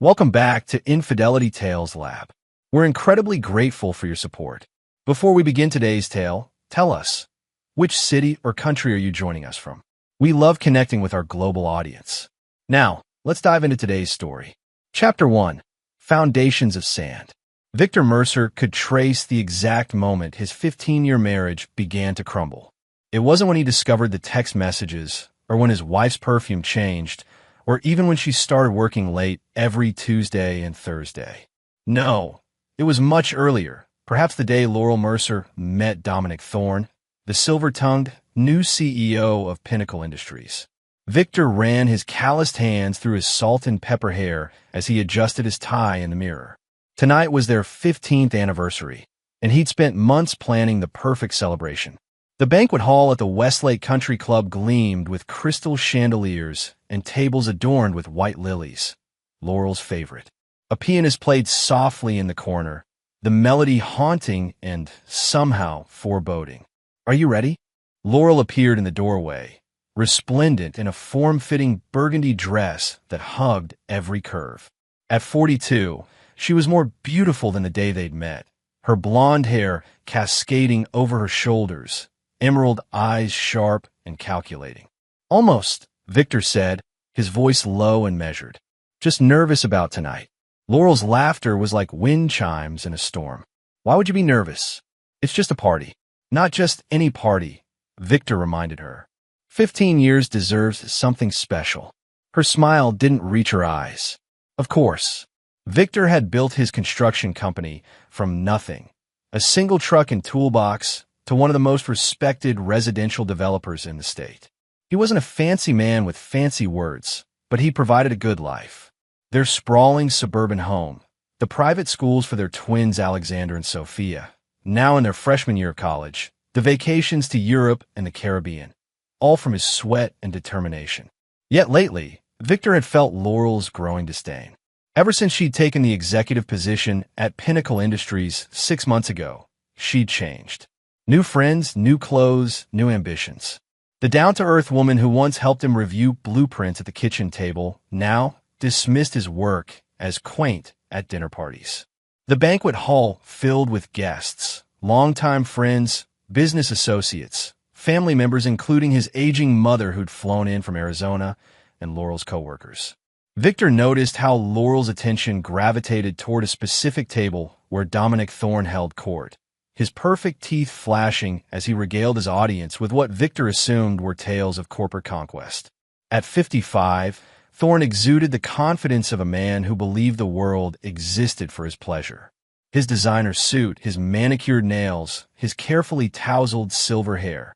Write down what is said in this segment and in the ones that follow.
Welcome back to Infidelity Tales Lab. We're incredibly grateful for your support. Before we begin today's tale, tell us, which city or country are you joining us from? We love connecting with our global audience. Now, let's dive into today's story. Chapter 1. Foundations of Sand. Victor Mercer could trace the exact moment his 15-year marriage began to crumble. It wasn't when he discovered the text messages, or when his wife's perfume changed, or even when she started working late every Tuesday and Thursday. No, it was much earlier, perhaps the day Laurel Mercer met Dominic Thorne, the silver-tongued new CEO of Pinnacle Industries. Victor ran his calloused hands through his salt and pepper hair as he adjusted his tie in the mirror. Tonight was their 15th anniversary, and he'd spent months planning the perfect celebration. The banquet hall at the Westlake Country Club gleamed with crystal chandeliers and tables adorned with white lilies, Laurel's favorite. A pianist played softly in the corner, the melody haunting and somehow foreboding. "Are you ready?" Laurel appeared in the doorway, resplendent in a form-fitting burgundy dress that hugged every curve. At 42, she was more beautiful than the day they'd met, her blonde hair cascading over her shoulders, emerald eyes sharp and calculating. "Almost," Victor said, his voice low and measured. "Just nervous about tonight." Laurel's laughter was like wind chimes in a storm. "Why would you be nervous? It's just a party." "Not just any party," Victor reminded her. 15 years deserves something special. Her smile didn't reach her eyes. Of course. Victor had built his construction company from nothing, a single truck and toolbox, to one of the most respected residential developers in the state. He wasn't a fancy man with fancy words, but he provided a good life. Their sprawling suburban home, the private schools for their twins Alexander and Sophia, now in their freshman year of college, the vacations to Europe and the Caribbean, all from his sweat and determination. Yet lately, Victor had felt Laurel's growing disdain. Ever since she'd taken the executive position at Pinnacle Industries 6 months ago, she'd changed. New friends, new clothes, new ambitions. The down-to-earth woman who once helped him review blueprints at the kitchen table now dismissed his work as quaint at dinner parties. The banquet hall filled with guests, longtime friends, business associates, family members including his aging mother who'd flown in from Arizona, and Laurel's coworkers. Victor noticed how Laurel's attention gravitated toward a specific table where Dominic Thorne held court, his perfect teeth flashing as he regaled his audience with what Victor assumed were tales of corporate conquest. At 55, Thorne exuded the confidence of a man who believed the world existed for his pleasure. His designer suit, his manicured nails, his carefully tousled silver hair.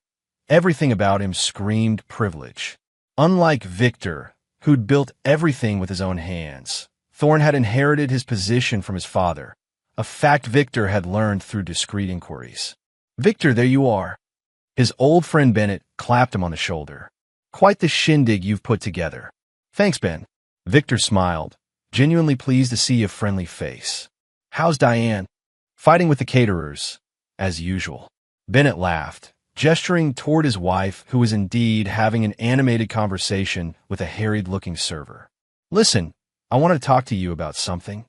Everything about him screamed privilege. Unlike Victor, who'd built everything with his own hands, Thorne had inherited his position from his father, a fact Victor had learned through discreet inquiries. "Victor, there you are." His old friend Bennett clapped him on the shoulder. "Quite the shindig you've put together." "Thanks, Ben." Victor smiled, genuinely pleased to see a friendly face. "How's Diane?" "Fighting with the caterers, as usual." Bennett laughed, gesturing toward his wife, who was indeed having an animated conversation with a harried-looking server. "Listen, I want to talk to you about something."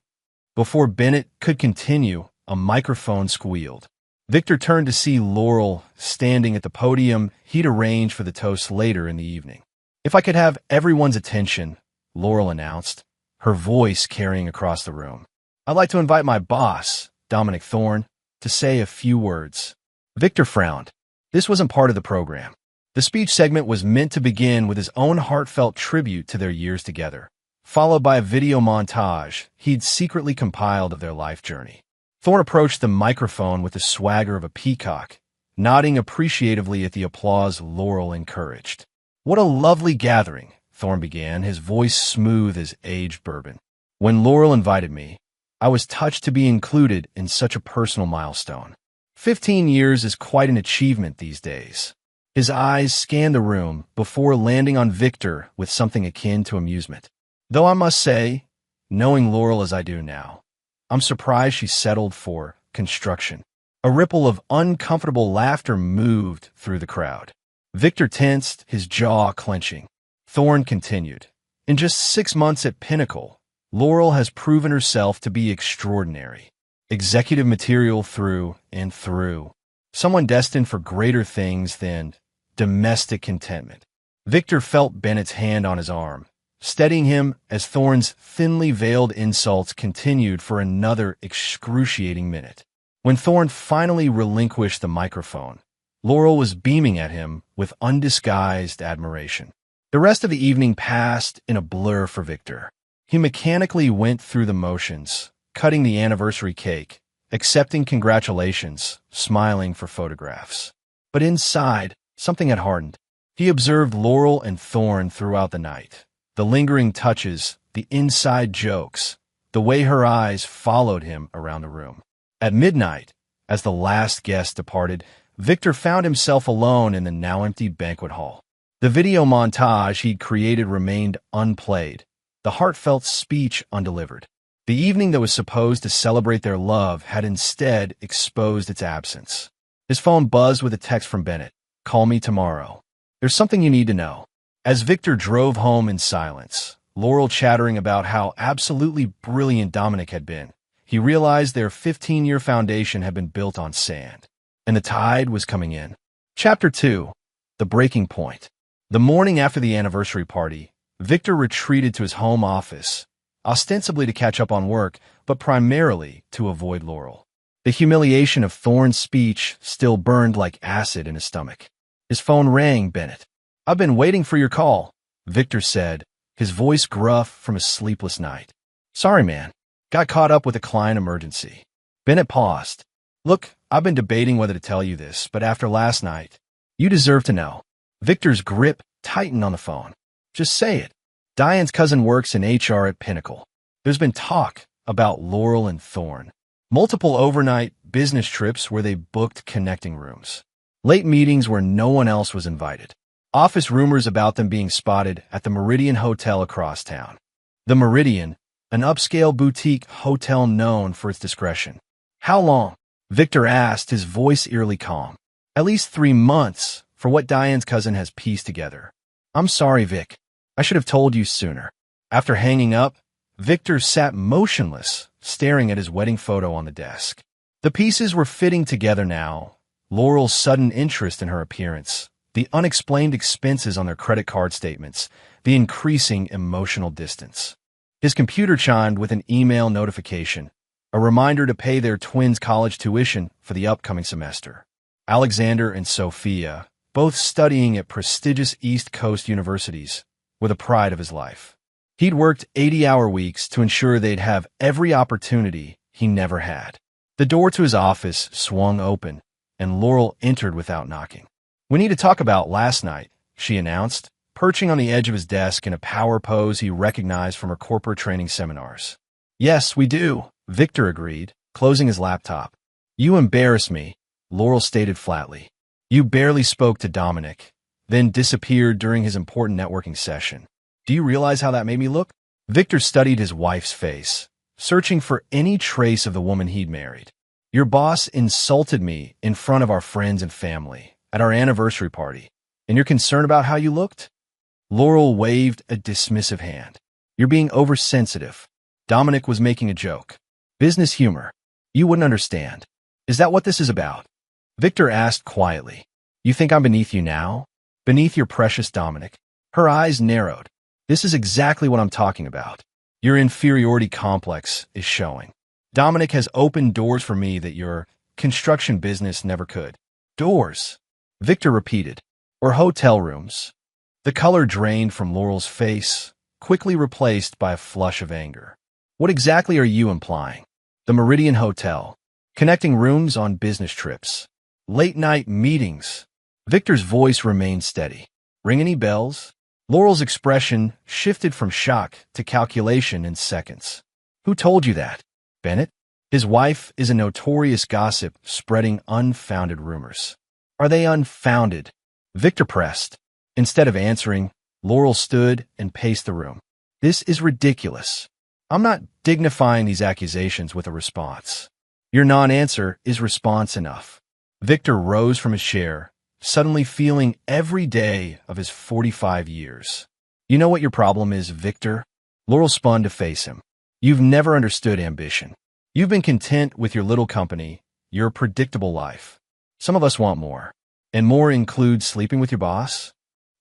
Before Bennett could continue, a microphone squealed. Victor turned to see Laurel standing at the podium he'd arranged for the toast later in the evening. "If I could have everyone's attention," Laurel announced, her voice carrying across the room. "I'd like to invite my boss, Dominic Thorne, to say a few words." Victor frowned. This wasn't part of the program. The speech segment was meant to begin with his own heartfelt tribute to their years together, followed by a video montage he'd secretly compiled of their life journey. Thorne approached the microphone with the swagger of a peacock, nodding appreciatively at the applause Laurel encouraged. "What a lovely gathering," Thorne began, his voice smooth as aged bourbon. "When Laurel invited me, I was touched to be included in such a personal milestone. 15 years is quite an achievement these days." His eyes scanned the room before landing on Victor with something akin to amusement. "Though I must say, knowing Laurel as I do now, I'm surprised she settled for construction." A ripple of uncomfortable laughter moved through the crowd. Victor tensed, his jaw clenching. Thorne continued. "In just 6 months at Pinnacle, Laurel has proven herself to be extraordinary. Executive material through and through. Someone destined for greater things than domestic contentment. Victor felt Bennett's hand on his arm, steadying him as Thorne's thinly veiled insults continued for another excruciating minute. When Thorne finally relinquished the microphone, Laurel was beaming at him with undisguised admiration. The rest of the evening passed in a blur for Victor. He mechanically went through the motions, cutting the anniversary cake, accepting congratulations, smiling for photographs. But inside, something had hardened. He observed Laurel and Thorne throughout the night. The lingering touches, the inside jokes, the way her eyes followed him around the room. At midnight, as the last guest departed, Victor found himself alone in the now empty banquet hall. The video montage he'd created remained unplayed, the heartfelt speech undelivered. The evening that was supposed to celebrate their love had instead exposed its absence. His phone buzzed with a text from Bennett. "Call me tomorrow. There's something you need to know." As Victor drove home in silence, Laurel chattering about how absolutely brilliant Dominic had been, he realized their 15-year foundation had been built on sand, and the tide was coming in. Chapter 2. The Breaking Point. The morning after the anniversary party, Victor retreated to his home office, ostensibly to catch up on work, but primarily to avoid Laurel. The humiliation of Thorne's speech still burned like acid in his stomach. His phone rang. "Bennett. I've been waiting for your call," Victor said, his voice gruff from a sleepless night. "Sorry, man. Got caught up with a client emergency." Bennett paused. "Look, I've been debating whether to tell you this, but after last night, you deserve to know." Victor's grip tightened on the phone. "Just say it. Diane's cousin works in HR at Pinnacle. There's been talk about Laurel and Thorne. Multiple overnight business trips where they booked connecting rooms. Late meetings where no one else was invited. Office rumors about them being spotted at the Meridian Hotel across town." The Meridian, an upscale boutique hotel known for its discretion. "How long?" Victor asked, his voice eerily calm. "At least 3 months, for what Diane's cousin has pieced together." "I'm sorry, Vic. I should have told you sooner." After hanging up, Victor sat motionless, staring at his wedding photo on the desk. The pieces were fitting together now. Laurel's sudden interest in her appearance, the unexplained expenses on their credit card statements, the increasing emotional distance. His computer chimed with an email notification, a reminder to pay their twins' college tuition for the upcoming semester. Alexander and Sophia, both studying at prestigious East Coast universities, were the pride of his life. He'd worked 80-hour weeks to ensure they'd have every opportunity he never had. The door to his office swung open, and Laurel entered without knocking. "We need to talk about last night," she announced, perching on the edge of his desk in a power pose he recognized from her corporate training seminars. "Yes, we do," Victor agreed, closing his laptop. "You embarrass me," Laurel stated flatly. "You barely spoke to Dominic, then disappeared during his important networking session. Do you realize how that made me look?" Victor studied his wife's face, searching for any trace of the woman he'd married. "Your boss insulted me in front of our friends and family at our anniversary party, and you're concerned about how you looked?" Laurel waved a dismissive hand. "You're being oversensitive. Dominic was making a joke. Business humor. You wouldn't understand. Is that what this is about?" Victor asked quietly. "You think I'm beneath you now? Beneath your precious Dominic?" Her eyes narrowed. "This is exactly what I'm talking about. Your inferiority complex is showing. Dominic has opened doors for me that your construction business never could." "Doors," Victor repeated. "Or hotel rooms." The color drained from Laurel's face, quickly replaced by a flush of anger. "What exactly are you implying?" "The Meridian Hotel. Connecting rooms on business trips. Late-night meetings." Victor's voice remained steady. "Ring any bells?" Laurel's expression shifted from shock to calculation in seconds. "Who told you that?" "Bennett. His wife is a notorious gossip spreading unfounded rumors." "Are they unfounded?" Victor pressed. Instead of answering, Laurel stood and paced the room. "This is ridiculous. I'm not dignifying these accusations with a response. Your non-answer is response enough." Victor rose from his chair, suddenly feeling every day of his 45 years. "You know what your problem is, Victor?" Laurel spun to face him. You've never understood ambition. You've been content with your little company, your predictable life. Some of us want more. And more includes sleeping with your boss?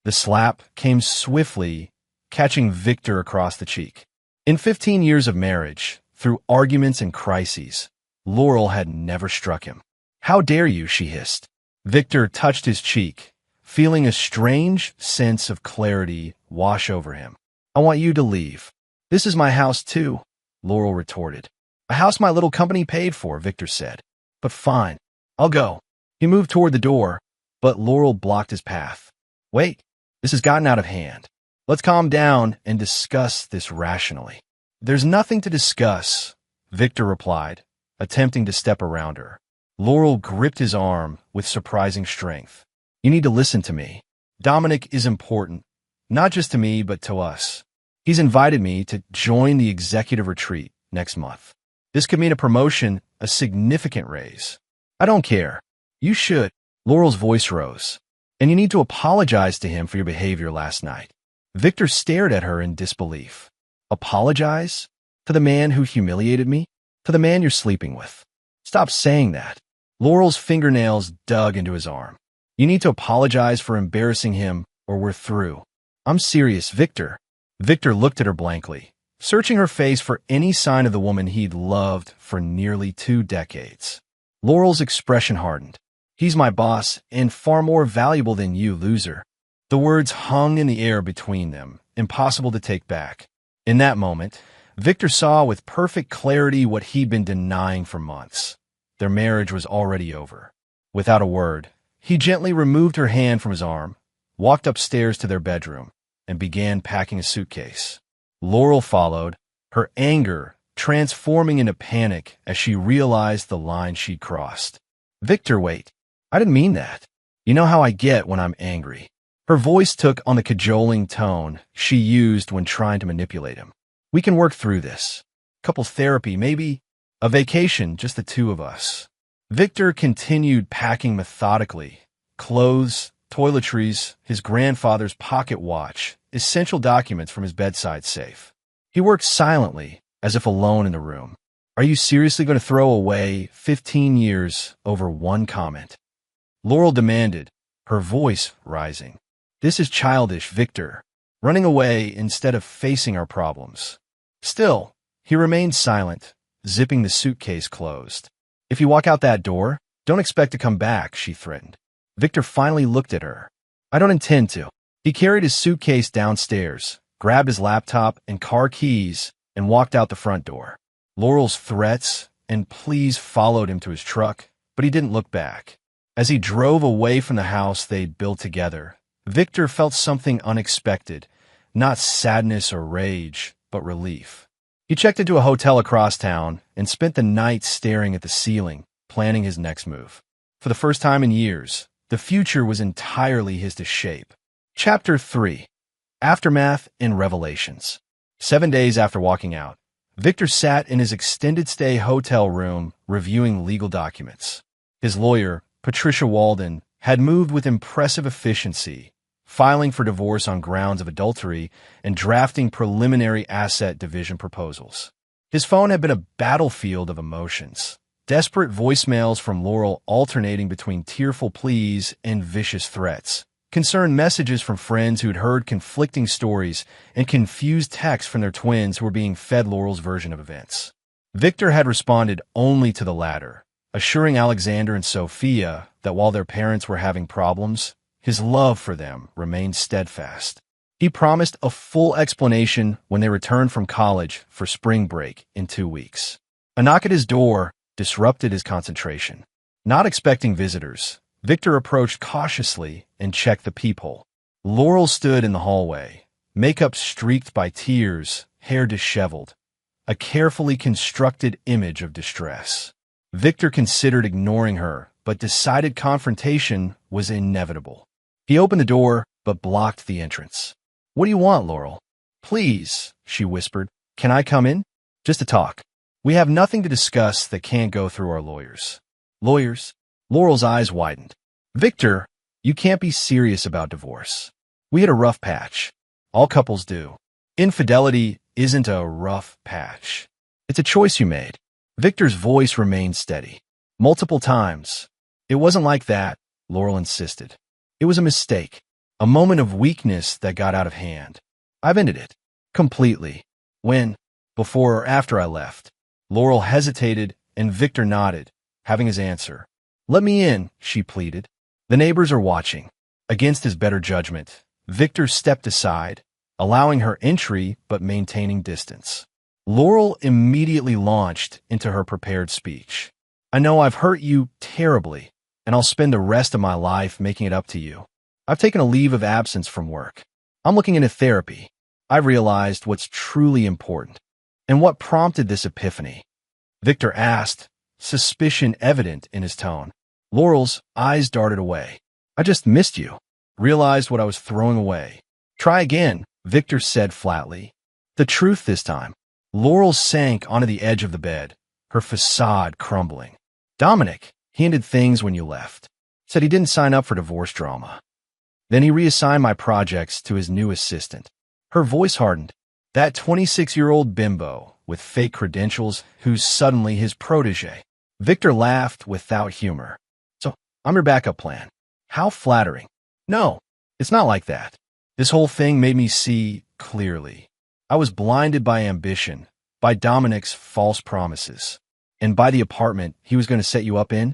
The slap came swiftly, catching Victor across the cheek. In 15 years of marriage, through arguments and crises, Laurel had never struck him. "How dare you?" she hissed. Victor touched his cheek, feeling a strange sense of clarity wash over him. "I want you to leave." "This is my house, too," Laurel retorted. "A house my little company paid for," Victor said. "But fine, I'll go." He moved toward the door, but Laurel blocked his path. "Wait, this has gotten out of hand. Let's calm down and discuss this rationally." "There's nothing to discuss," Victor replied, attempting to step around her. Laurel gripped his arm with surprising strength. "You need to listen to me. Dominic is important, not just to me, but to us. He's invited me to join the executive retreat next month. This could mean a promotion, a significant raise. I don't care. You should." Laurel's voice rose. "And you need to apologize to him for your behavior last night." Victor stared at her in disbelief. "Apologize? To the man who humiliated me? To the man you're sleeping with? Stop saying that." Laurel's fingernails dug into his arm. "You need to apologize for embarrassing him, or we're through." "I'm serious, Victor." Victor looked at her blankly, searching her face for any sign of the woman he'd loved for nearly 2 decades. Laurel's expression hardened. "He's my boss, and far more valuable than you, loser." The words hung in the air between them, impossible to take back. In that moment, Victor saw with perfect clarity what he'd been denying for months. Their marriage was already over. Without a word, he gently removed her hand from his arm, walked upstairs to their bedroom, and began packing a suitcase. Laurel followed, her anger transforming into panic as she realized the line she'd crossed. "Victor, wait. I didn't mean that. You know how I get when I'm angry." Her voice took on the cajoling tone she used when trying to manipulate him. "We can work through this. Couples therapy, maybe a vacation, just the two of us." Victor continued packing methodically. Clothes, toiletries, his grandfather's pocket watch, essential documents from his bedside safe. He worked silently, as if alone in the room. "Are you seriously going to throw away 15 years over one comment?" Laurel demanded, her voice rising. "This is childish, Victor. Running away instead of facing our problems." Still, he remained silent, zipping the suitcase closed. "If you walk out that door, don't expect to come back," she threatened. Victor finally looked at her. "I don't intend to." He carried his suitcase downstairs, grabbed his laptop and car keys, and walked out the front door. Laurel's threats and pleas followed him to his truck, but he didn't look back. As he drove away from the house they'd built together, Victor felt something unexpected, not sadness or rage, but relief. He checked into a hotel across town and spent the night staring at the ceiling, planning his next move. For the first time in years, the future was entirely his to shape. Chapter 3. Aftermath and Revelations. 7 days after walking out, Victor sat in his extended stay hotel room reviewing legal documents. His lawyer, Patricia Walden, had moved with impressive efficiency, filing for divorce on grounds of adultery and drafting preliminary asset division proposals. His phone had been a battlefield of emotions, desperate voicemails from Laurel alternating between tearful pleas and vicious threats, concerned messages from friends who'd heard conflicting stories, and confused texts from their twins who were being fed Laurel's version of events. Victor had responded only to the latter, assuring Alexander and Sophia that while their parents were having problems, his love for them remained steadfast. He promised a full explanation when they returned from college for spring break in 2 weeks. A knock at his door disrupted his concentration. Not expecting visitors, Victor approached cautiously and checked the peephole. Laurel stood in the hallway, makeup streaked by tears, hair disheveled, a carefully constructed image of distress. Victor considered ignoring her, but decided confrontation was inevitable. He opened the door, but blocked the entrance. "What do you want, Laurel?" "Please," she whispered. "Can I come in? Just to talk. We have nothing to discuss that can't go through our lawyers." "Lawyers?" Laurel's eyes widened. "Victor, you can't be serious about divorce. We hit a rough patch. All couples do. Infidelity isn't a rough patch. It's a choice you made. Victor's voice remained steady. Multiple times. It wasn't like that, Laurel insisted. It was a mistake. A moment of weakness that got out of hand. I've ended it. Completely. When? Before or after I left? Laurel hesitated, and Victor nodded, having his answer. Let me in, she pleaded. The neighbors are watching. Against his better judgment, Victor stepped aside, allowing her entry but maintaining distance. Laurel immediately launched into her prepared speech. I know I've hurt you terribly, and I'll spend the rest of my life making it up to you. I've taken a leave of absence from work. I'm looking into therapy. I've realized what's truly important. And what prompted this epiphany? Victor asked, suspicion evident in his tone. Laurel's eyes darted away. I just missed you. Realized what I was throwing away. Try again, Victor said flatly. The truth this time. Laurel sank onto the edge of the bed, her facade crumbling. Dominic, he ended things when you left. Said he didn't sign up for divorce drama. Then he reassigned my projects to his new assistant. Her voice hardened. That 26-year-old bimbo with fake credentials who's suddenly his protege. Victor laughed without humor. So, I'm your backup plan. How flattering. No, it's not like that. This whole thing made me see clearly. I was blinded by ambition, by Dominic's false promises, and by the apartment he was going to set you up in.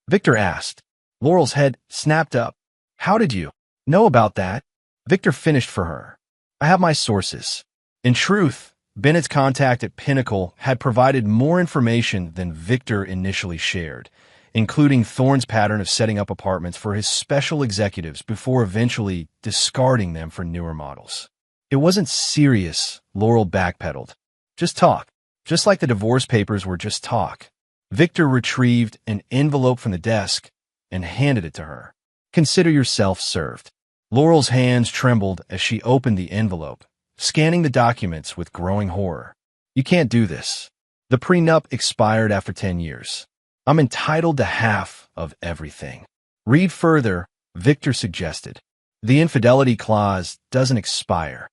Victor asked. Laurel's head snapped up. How did you know about that? Victor finished for her. I have my sources. In truth, Bennett's contact at Pinnacle had provided more information than Victor initially shared, including Thorne's pattern of setting up apartments for his special executives before eventually discarding them for newer models. It wasn't serious, Laurel backpedaled. Just talk. Just like the divorce papers were just talk. Victor retrieved an envelope from the desk and handed it to her. Consider yourself served. Laurel's hands trembled as she opened the envelope, scanning the documents with growing horror. You can't do this. The prenup expired after 10 years. I'm entitled to half of everything. Read further, Victor suggested. The infidelity clause doesn't expire.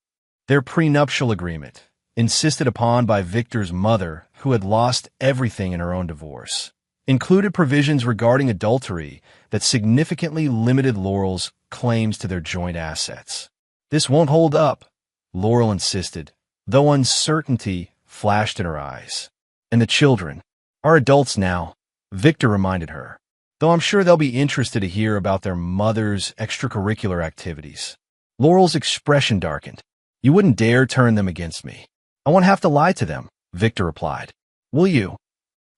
Their prenuptial agreement, insisted upon by Victor's mother, who had lost everything in her own divorce, included provisions regarding adultery that significantly limited Laurel's claims to their joint assets. This won't hold up, Laurel insisted, though uncertainty flashed in her eyes. And the children are adults now, Victor reminded her, though I'm sure they'll be interested to hear about their mother's extracurricular activities. Laurel's expression darkened. You wouldn't dare turn them against me. I won't have to lie to them, Victor replied. Will you?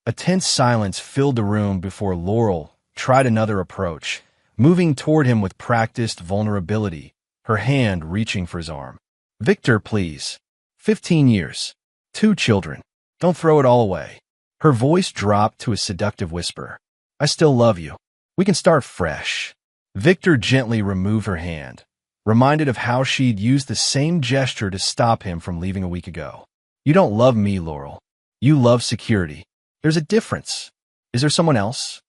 A tense silence filled the room before Laurel tried another approach, moving toward him with practiced vulnerability, her hand reaching for his arm. Victor, please. 15 years. 2 children. Don't throw it all away. Her voice dropped to a seductive whisper. I still love you. We can start fresh. Victor gently removed her hand, reminded of how she'd used the same gesture to stop him from leaving a week ago. You don't love me, Laurel. You love security. There's a difference. Is there someone else?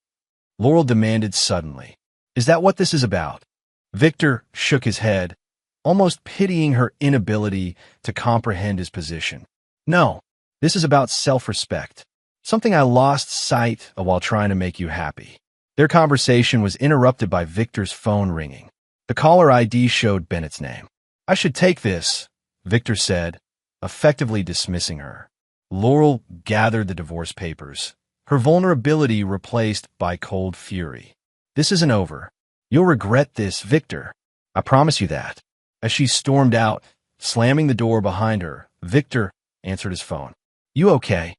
Laurel demanded suddenly. Is that what this is about? Victor shook his head, almost pitying her inability to comprehend his position. No, this is about self-respect. Something I lost sight of while trying to make you happy. Their conversation was interrupted by Victor's phone ringing. The caller ID showed Bennett's name. I should take this, Victor said, effectively dismissing her. Laurel gathered the divorce papers, her vulnerability replaced by cold fury. This isn't over. You'll regret this, Victor. I promise you that. As she stormed out, slamming the door behind her, Victor answered his phone. You okay?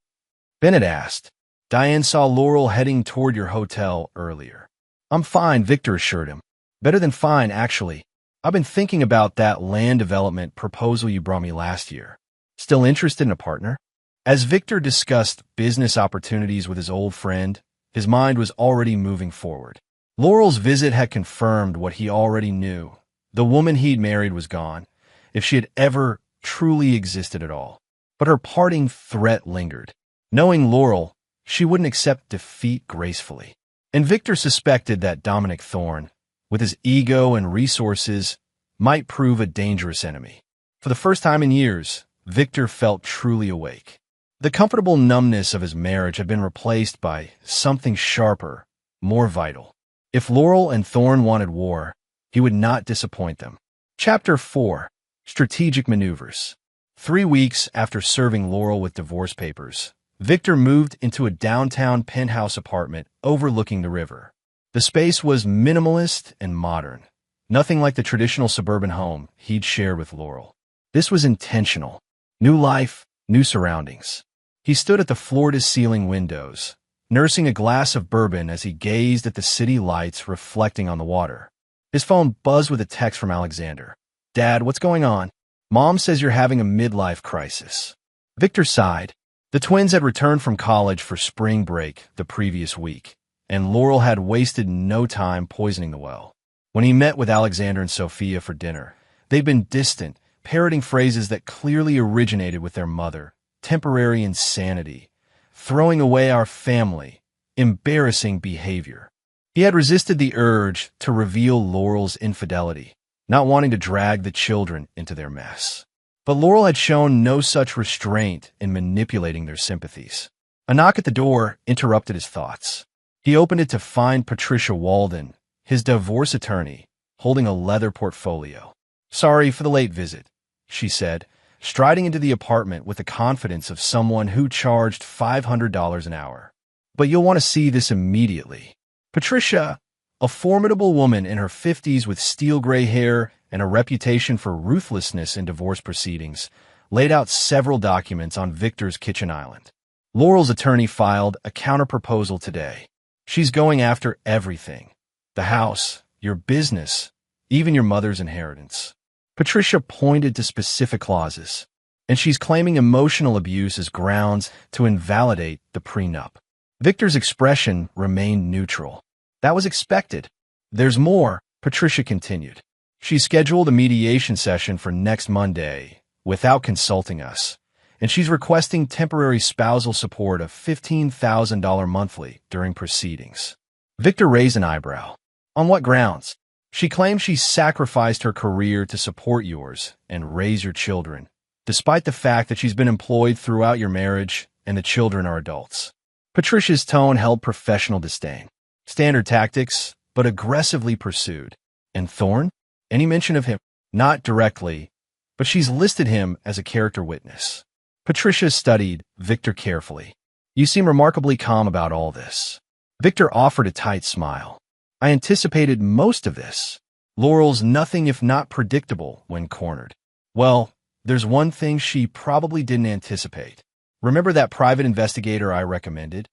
Bennett asked. Diane saw Laurel heading toward your hotel earlier. I'm fine, Victor assured him. Better than fine, actually. I've been thinking about that land development proposal you brought me last year. Still interested in a partner? As Victor discussed business opportunities with his old friend, his mind was already moving forward. Laurel's visit had confirmed what he already knew. The woman he'd married was gone, if she had ever truly existed at all. But her parting threat lingered. Knowing Laurel, she wouldn't accept defeat gracefully. And Victor suspected that Dominic Thorne, with his ego and resources, might prove a dangerous enemy. For the first time in years, Victor felt truly awake. The comfortable numbness of his marriage had been replaced by something sharper, more vital. If Laurel and Thorne wanted war, he would not disappoint them. Chapter 4. Strategic Maneuvers. 3 weeks after serving Laurel with divorce papers, Victor moved into a downtown penthouse apartment overlooking the river. The space was minimalist and modern, nothing like the traditional suburban home he'd shared with Laurel. This was intentional. New life, new surroundings. He stood at the floor-to-ceiling windows, nursing a glass of bourbon as he gazed at the city lights reflecting on the water. His phone buzzed with a text from Alexander. "Dad, what's going on? Mom says you're having a midlife crisis." Victor sighed. The twins had returned from college for spring break the previous week, and Laurel had wasted no time poisoning the well. When he met with Alexander and Sophia for dinner, they'd been distant, parroting phrases that clearly originated with their mother. Temporary insanity, throwing away our family, embarrassing behavior. He had resisted the urge to reveal Laurel's infidelity, not wanting to drag the children into their mess. But Laurel had shown no such restraint in manipulating their sympathies. A knock at the door interrupted his thoughts. He opened it to find Patricia Walden, his divorce attorney, holding a leather portfolio. "Sorry for the late visit," she said, striding into the apartment with the confidence of someone who charged $500 an hour. "But you'll want to see this immediately." Patricia, a formidable woman in her 50s with steel gray hair and a reputation for ruthlessness in divorce proceedings, laid out several documents on Victor's kitchen island. Laurel's attorney filed a counterproposal today. "She's going after everything. The house, your business, even your mother's inheritance." Patricia pointed to specific clauses, and she's claiming emotional abuse as grounds to invalidate the prenup. Victor's expression remained neutral. "That was expected." "There's more," Patricia continued. "She scheduled a mediation session for next Monday without consulting us, and she's requesting temporary spousal support of $15,000 monthly during proceedings." Victor raised an eyebrow. "On what grounds?" "She claims she sacrificed her career to support yours and raise your children, despite the fact that she's been employed throughout your marriage and the children are adults." Patricia's tone held professional disdain. "Standard tactics, but aggressively pursued." "And Thorne? Any mention of him?" "Not directly, but she's listed him as a character witness." Patricia studied Victor carefully. "You seem remarkably calm about all this." Victor offered a tight smile. "I anticipated most of this." Laurel's nothing if not predictable when cornered. "Well, there's one thing she probably didn't anticipate. Remember that private investigator I recommended?"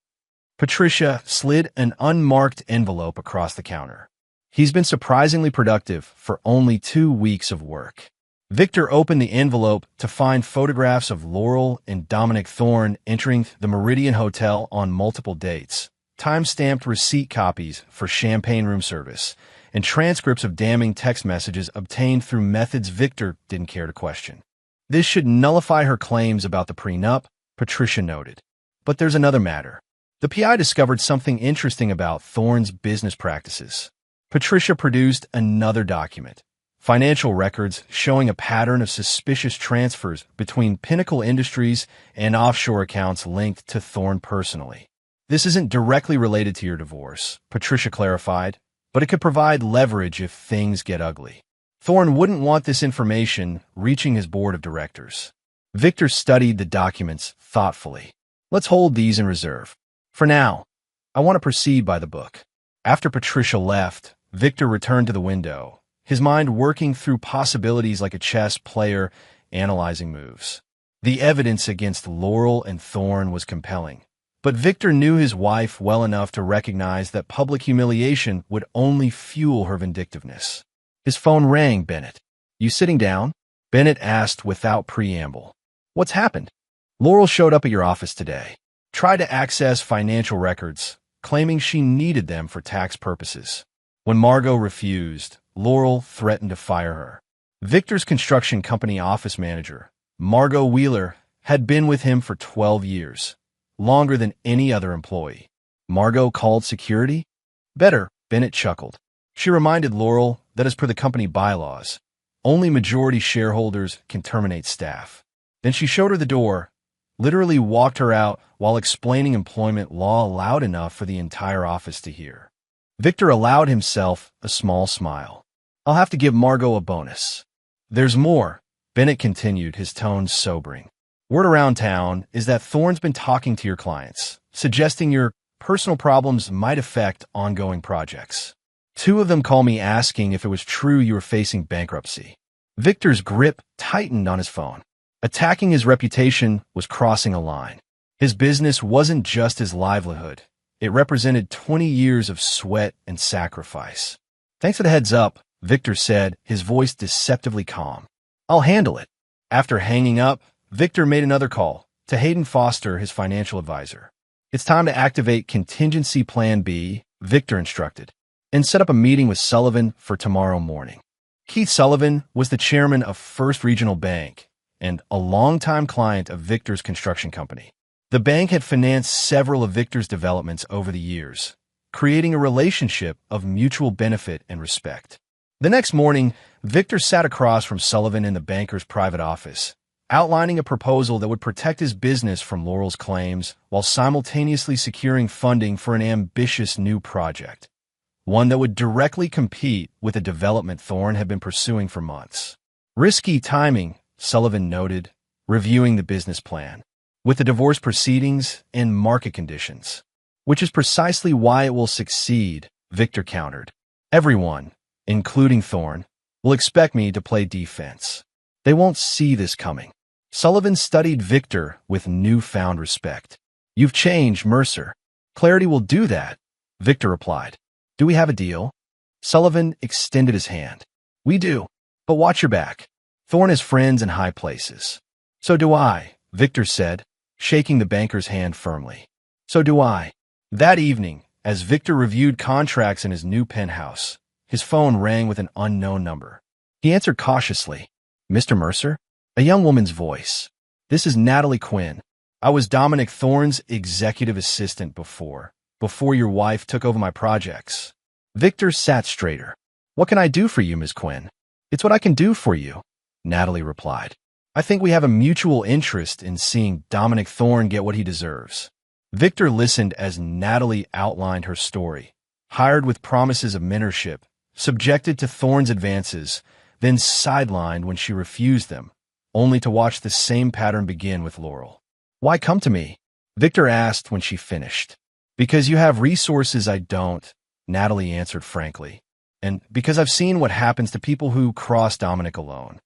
Patricia slid an unmarked envelope across the counter. "He's been surprisingly productive for only 2 weeks of work." Victor opened the envelope to find photographs of Laurel and Dominic Thorne entering the Meridian Hotel on multiple dates, time-stamped receipt copies for champagne room service, and transcripts of damning text messages obtained through methods Victor didn't care to question. "This should nullify her claims about the prenup," Patricia noted. "But there's another matter. The PI discovered something interesting about Thorne's business practices." Patricia produced another document, financial records showing a pattern of suspicious transfers between Pinnacle Industries and offshore accounts linked to Thorne personally. "This isn't directly related to your divorce," Patricia clarified, "but it could provide leverage if things get ugly." Thorne wouldn't want this information reaching his board of directors. Victor studied the documents thoughtfully. "Let's hold these in reserve. For now, I want to proceed by the book." After Patricia left, Victor returned to the window, his mind working through possibilities like a chess player analyzing moves. The evidence against Laurel and Thorne was compelling, but Victor knew his wife well enough to recognize that public humiliation would only fuel her vindictiveness. His phone rang. "Bennett, you sitting down?" Bennett asked without preamble. "What's happened?" "Laurel showed up at your office today. Tried to access financial records, claiming she needed them for tax purposes. When Margot refused, Laurel threatened to fire her." Victor's construction company office manager, Margot Wheeler, had been with him for 12 years, longer than any other employee. Margot called security? "Better," Bennett chuckled. She reminded Laurel that as per the company bylaws, only majority shareholders can terminate staff. Then she showed her the door, literally walked her out while explaining employment law loud enough for the entire office to hear. Victor allowed himself a small smile. I'll have to give Margot a bonus. There's more, Bennett continued, his tone sobering. Word around town is that Thorne's been talking to your clients, suggesting your personal problems might affect ongoing projects. 2 of them called me asking if it was true you were facing bankruptcy. Victor's grip tightened on his phone. Attacking his reputation was crossing a line. His business wasn't just his livelihood. It represented 20 years of sweat and sacrifice. Thanks for the heads up, Victor said, his voice deceptively calm. I'll handle it. After hanging up, Victor made another call to Hayden Foster, his financial advisor. It's time to activate Contingency Plan B, Victor instructed, and set up a meeting with Sullivan for tomorrow morning. Keith Sullivan was the chairman of First Regional Bank and a longtime client of Victor's construction company. The bank had financed several of Victor's developments over the years, creating a relationship of mutual benefit and respect. The next morning, Victor sat across from Sullivan in the banker's private office, outlining a proposal that would protect his business from Laurel's claims while simultaneously securing funding for an ambitious new project, one that would directly compete with a development Thorne had been pursuing for months. Risky timing, Sullivan noted, reviewing the business plan, with the divorce proceedings and market conditions, which is precisely why it will succeed, Victor countered. Everyone, including Thorne, will expect me to play defense. They won't see this coming. Sullivan studied Victor with newfound respect. You've changed, Mercer. Clarity will do that, Victor replied. Do we have a deal? Sullivan extended his hand. We do, but watch your back. Thorne has friends in high places. So do I, Victor said, shaking the banker's hand firmly. So do I. That evening, as Victor reviewed contracts in his new penthouse, his phone rang with an unknown number. He answered cautiously. Mr. Mercer? A young woman's voice. This is Natalie Quinn. I was Dominic Thorne's executive assistant before your wife took over my projects. Victor sat straighter. What can I do for you, Ms. Quinn? It's what I can do for you, Natalie replied. I think we have a mutual interest in seeing Dominic Thorne get what he deserves. Victor listened as Natalie outlined her story, hired with promises of mentorship, subjected to Thorne's advances, then sidelined when she refused them, only to watch the same pattern begin with Laurel. Why come to me? Victor asked when she finished. Because you have resources I don't, Natalie answered frankly. And because I've seen what happens to people who cross Dominic alone.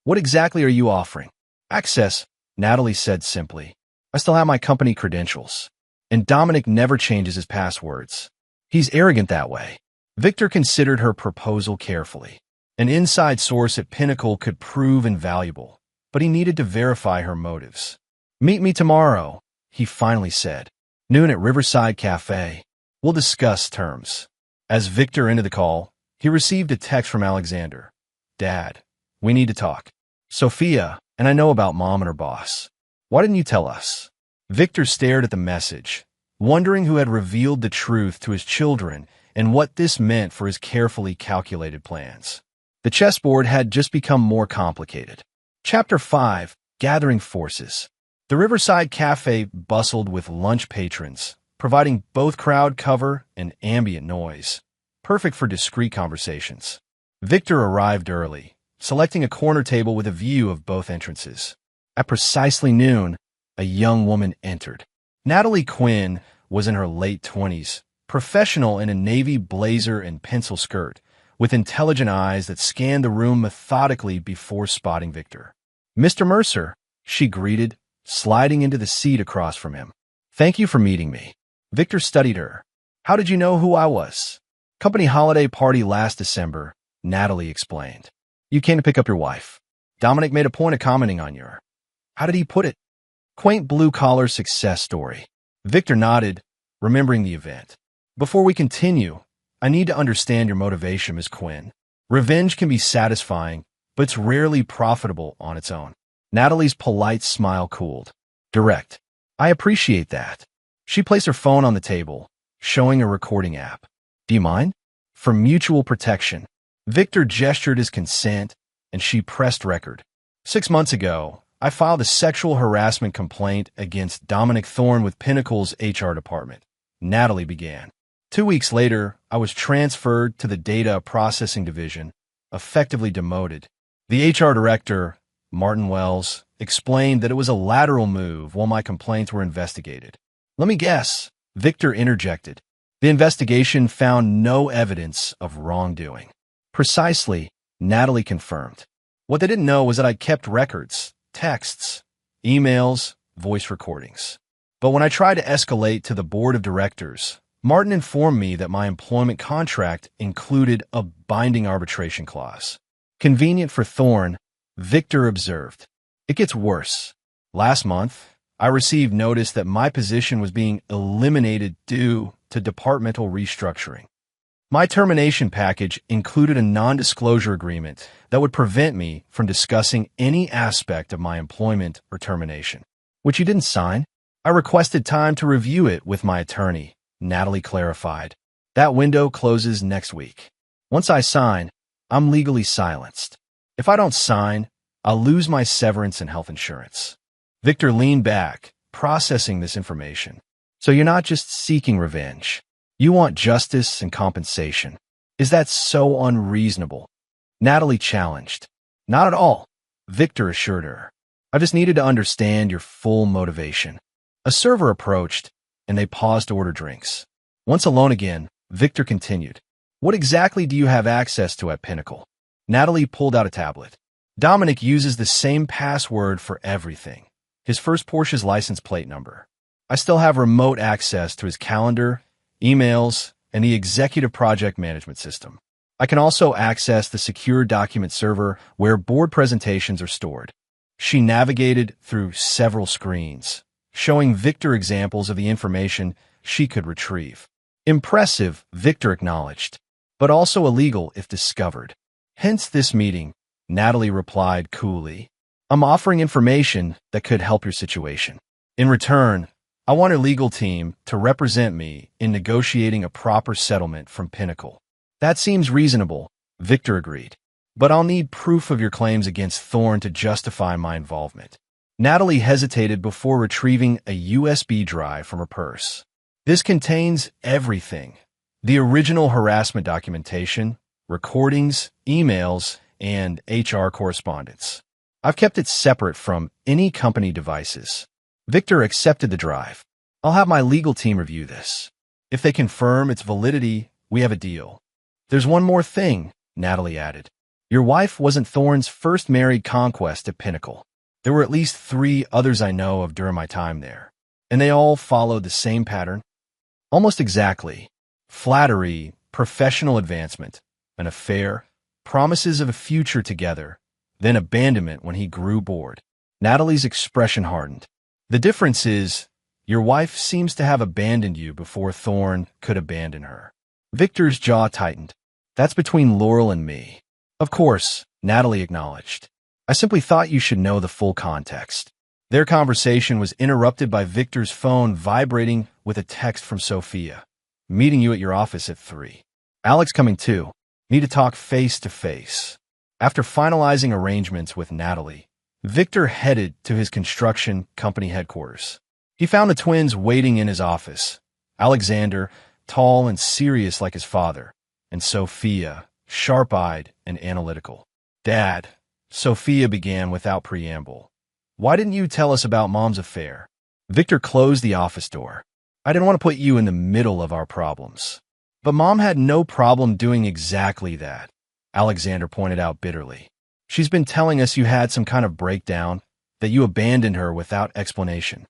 What exactly are you offering? Access, Natalie said simply. I still have my company credentials. And Dominic never changes his passwords. He's arrogant that way. Victor considered her proposal carefully. An inside source at Pinnacle could prove invaluable, but he needed to verify her motives. Meet me tomorrow, he finally said. Noon at Riverside Cafe. We'll discuss terms. As Victor ended the call, he received a text from Alexander. Dad, we need to talk. Sophia, and I know about Mom and her boss. Why didn't you tell us? Victor stared at the message, wondering who had revealed the truth to his children and what this meant for his carefully calculated plans. The chessboard had just become more complicated. Chapter 5, Gathering Forces. The Riverside Cafe bustled with lunch patrons, providing both crowd cover and ambient noise, perfect for discreet conversations. Victor arrived early, selecting a corner table with a view of both entrances. At precisely noon, a young woman entered. Natalie Quinn was in her late 20s, professional in a navy blazer and pencil skirt, with intelligent eyes that scanned the room methodically before spotting Victor. Mr. Mercer, she greeted, sliding into the seat across from him. Thank you for meeting me. Victor studied her. How did you know who I was? Company holiday party last December, Natalie explained. You came to pick up your wife. Dominic made a point of commenting on your, how did he put it? Quaint blue-collar success story. Victor nodded, remembering the event. Before we continue, I need to understand your motivation, Ms. Quinn. Revenge can be satisfying, but it's rarely profitable on its own. Natalie's polite smile cooled. Direct. I appreciate that. She placed her phone on the table, showing a recording app. Do you mind? For mutual protection. Victor gestured his consent, and she pressed record. 6 months ago, I filed a sexual harassment complaint against Dominic Thorne with Pinnacle's HR department. Natalie began. 2 weeks later, I was transferred to the data processing division, effectively demoted. The HR director, Martin Wells, explained that it was a lateral move while my complaints were investigated. Let me guess, Victor interjected. The investigation found no evidence of wrongdoing. Precisely, Natalie confirmed. What they didn't know was that I kept records, texts, emails, voice recordings. But when I tried to escalate to the board of directors, Martin informed me that my employment contract included a binding arbitration clause. Convenient for Thorne, Victor observed. It gets worse. Last month, I received notice that my position was being eliminated due to departmental restructuring. My termination package included a non-disclosure agreement that would prevent me from discussing any aspect of my employment or termination, which you didn't sign. I requested time to review it with my attorney, Natalie clarified. That window closes next week. Once I sign, I'm legally silenced. If I don't sign, I'll lose my severance and health insurance. Victor leaned back, processing this information. So you're not just seeking revenge. You want justice and compensation. Is that so unreasonable? Natalie challenged. Not at all, Victor assured her. I just needed to understand your full motivation. A server approached, and they paused to order drinks. Once alone again, Victor continued. What exactly do you have access to at Pinnacle? Natalie pulled out a tablet. Dominic uses the same password for everything. His first Porsche's license plate number. I still have remote access to his calendar, emails, and the executive project management system. I can also access the secure document server where board presentations are stored. She navigated through several screens, showing Victor examples of the information she could retrieve. Impressive, Victor acknowledged, but also illegal if discovered. Hence this meeting, Natalie replied coolly. I'm offering information that could help your situation. In return, I want a legal team to represent me in negotiating a proper settlement from Pinnacle. That seems reasonable, Victor agreed. But I'll need proof of your claims against Thorne to justify my involvement. Natalie hesitated before retrieving a USB drive from her purse. This contains everything. The original harassment documentation, recordings, emails, and HR correspondence. I've kept it separate from any company devices. Victor accepted the drive. I'll have my legal team review this. If they confirm its validity, we have a deal. There's one more thing, Natalie added. Your wife wasn't Thorne's first married conquest at Pinnacle. There were at least 3 others I know of during my time there, and they all followed the same pattern. Almost exactly. Flattery, professional advancement, an affair, promises of a future together, then abandonment when he grew bored. Natalie's expression hardened. The difference is, your wife seems to have abandoned you before Thorne could abandon her. Victor's jaw tightened. That's between Laurel and me. Of course, Natalie acknowledged. I simply thought you should know the full context. Their conversation was interrupted by Victor's phone vibrating with a text from Sophia. Meeting you at your office at 3. Alex coming too. Need to talk face to face. After finalizing arrangements with Natalie, Victor headed to his construction company headquarters. He found the twins waiting in his office. Alexander, tall and serious like his father, and Sophia, sharp-eyed and analytical. Dad, Sophia began without preamble. Why didn't you tell us about Mom's affair? Victor closed the office door. I didn't want to put you in the middle of our problems. But Mom had no problem doing exactly that, Alexander pointed out bitterly. She's been telling us you had some kind of breakdown, that you abandoned her without explanation.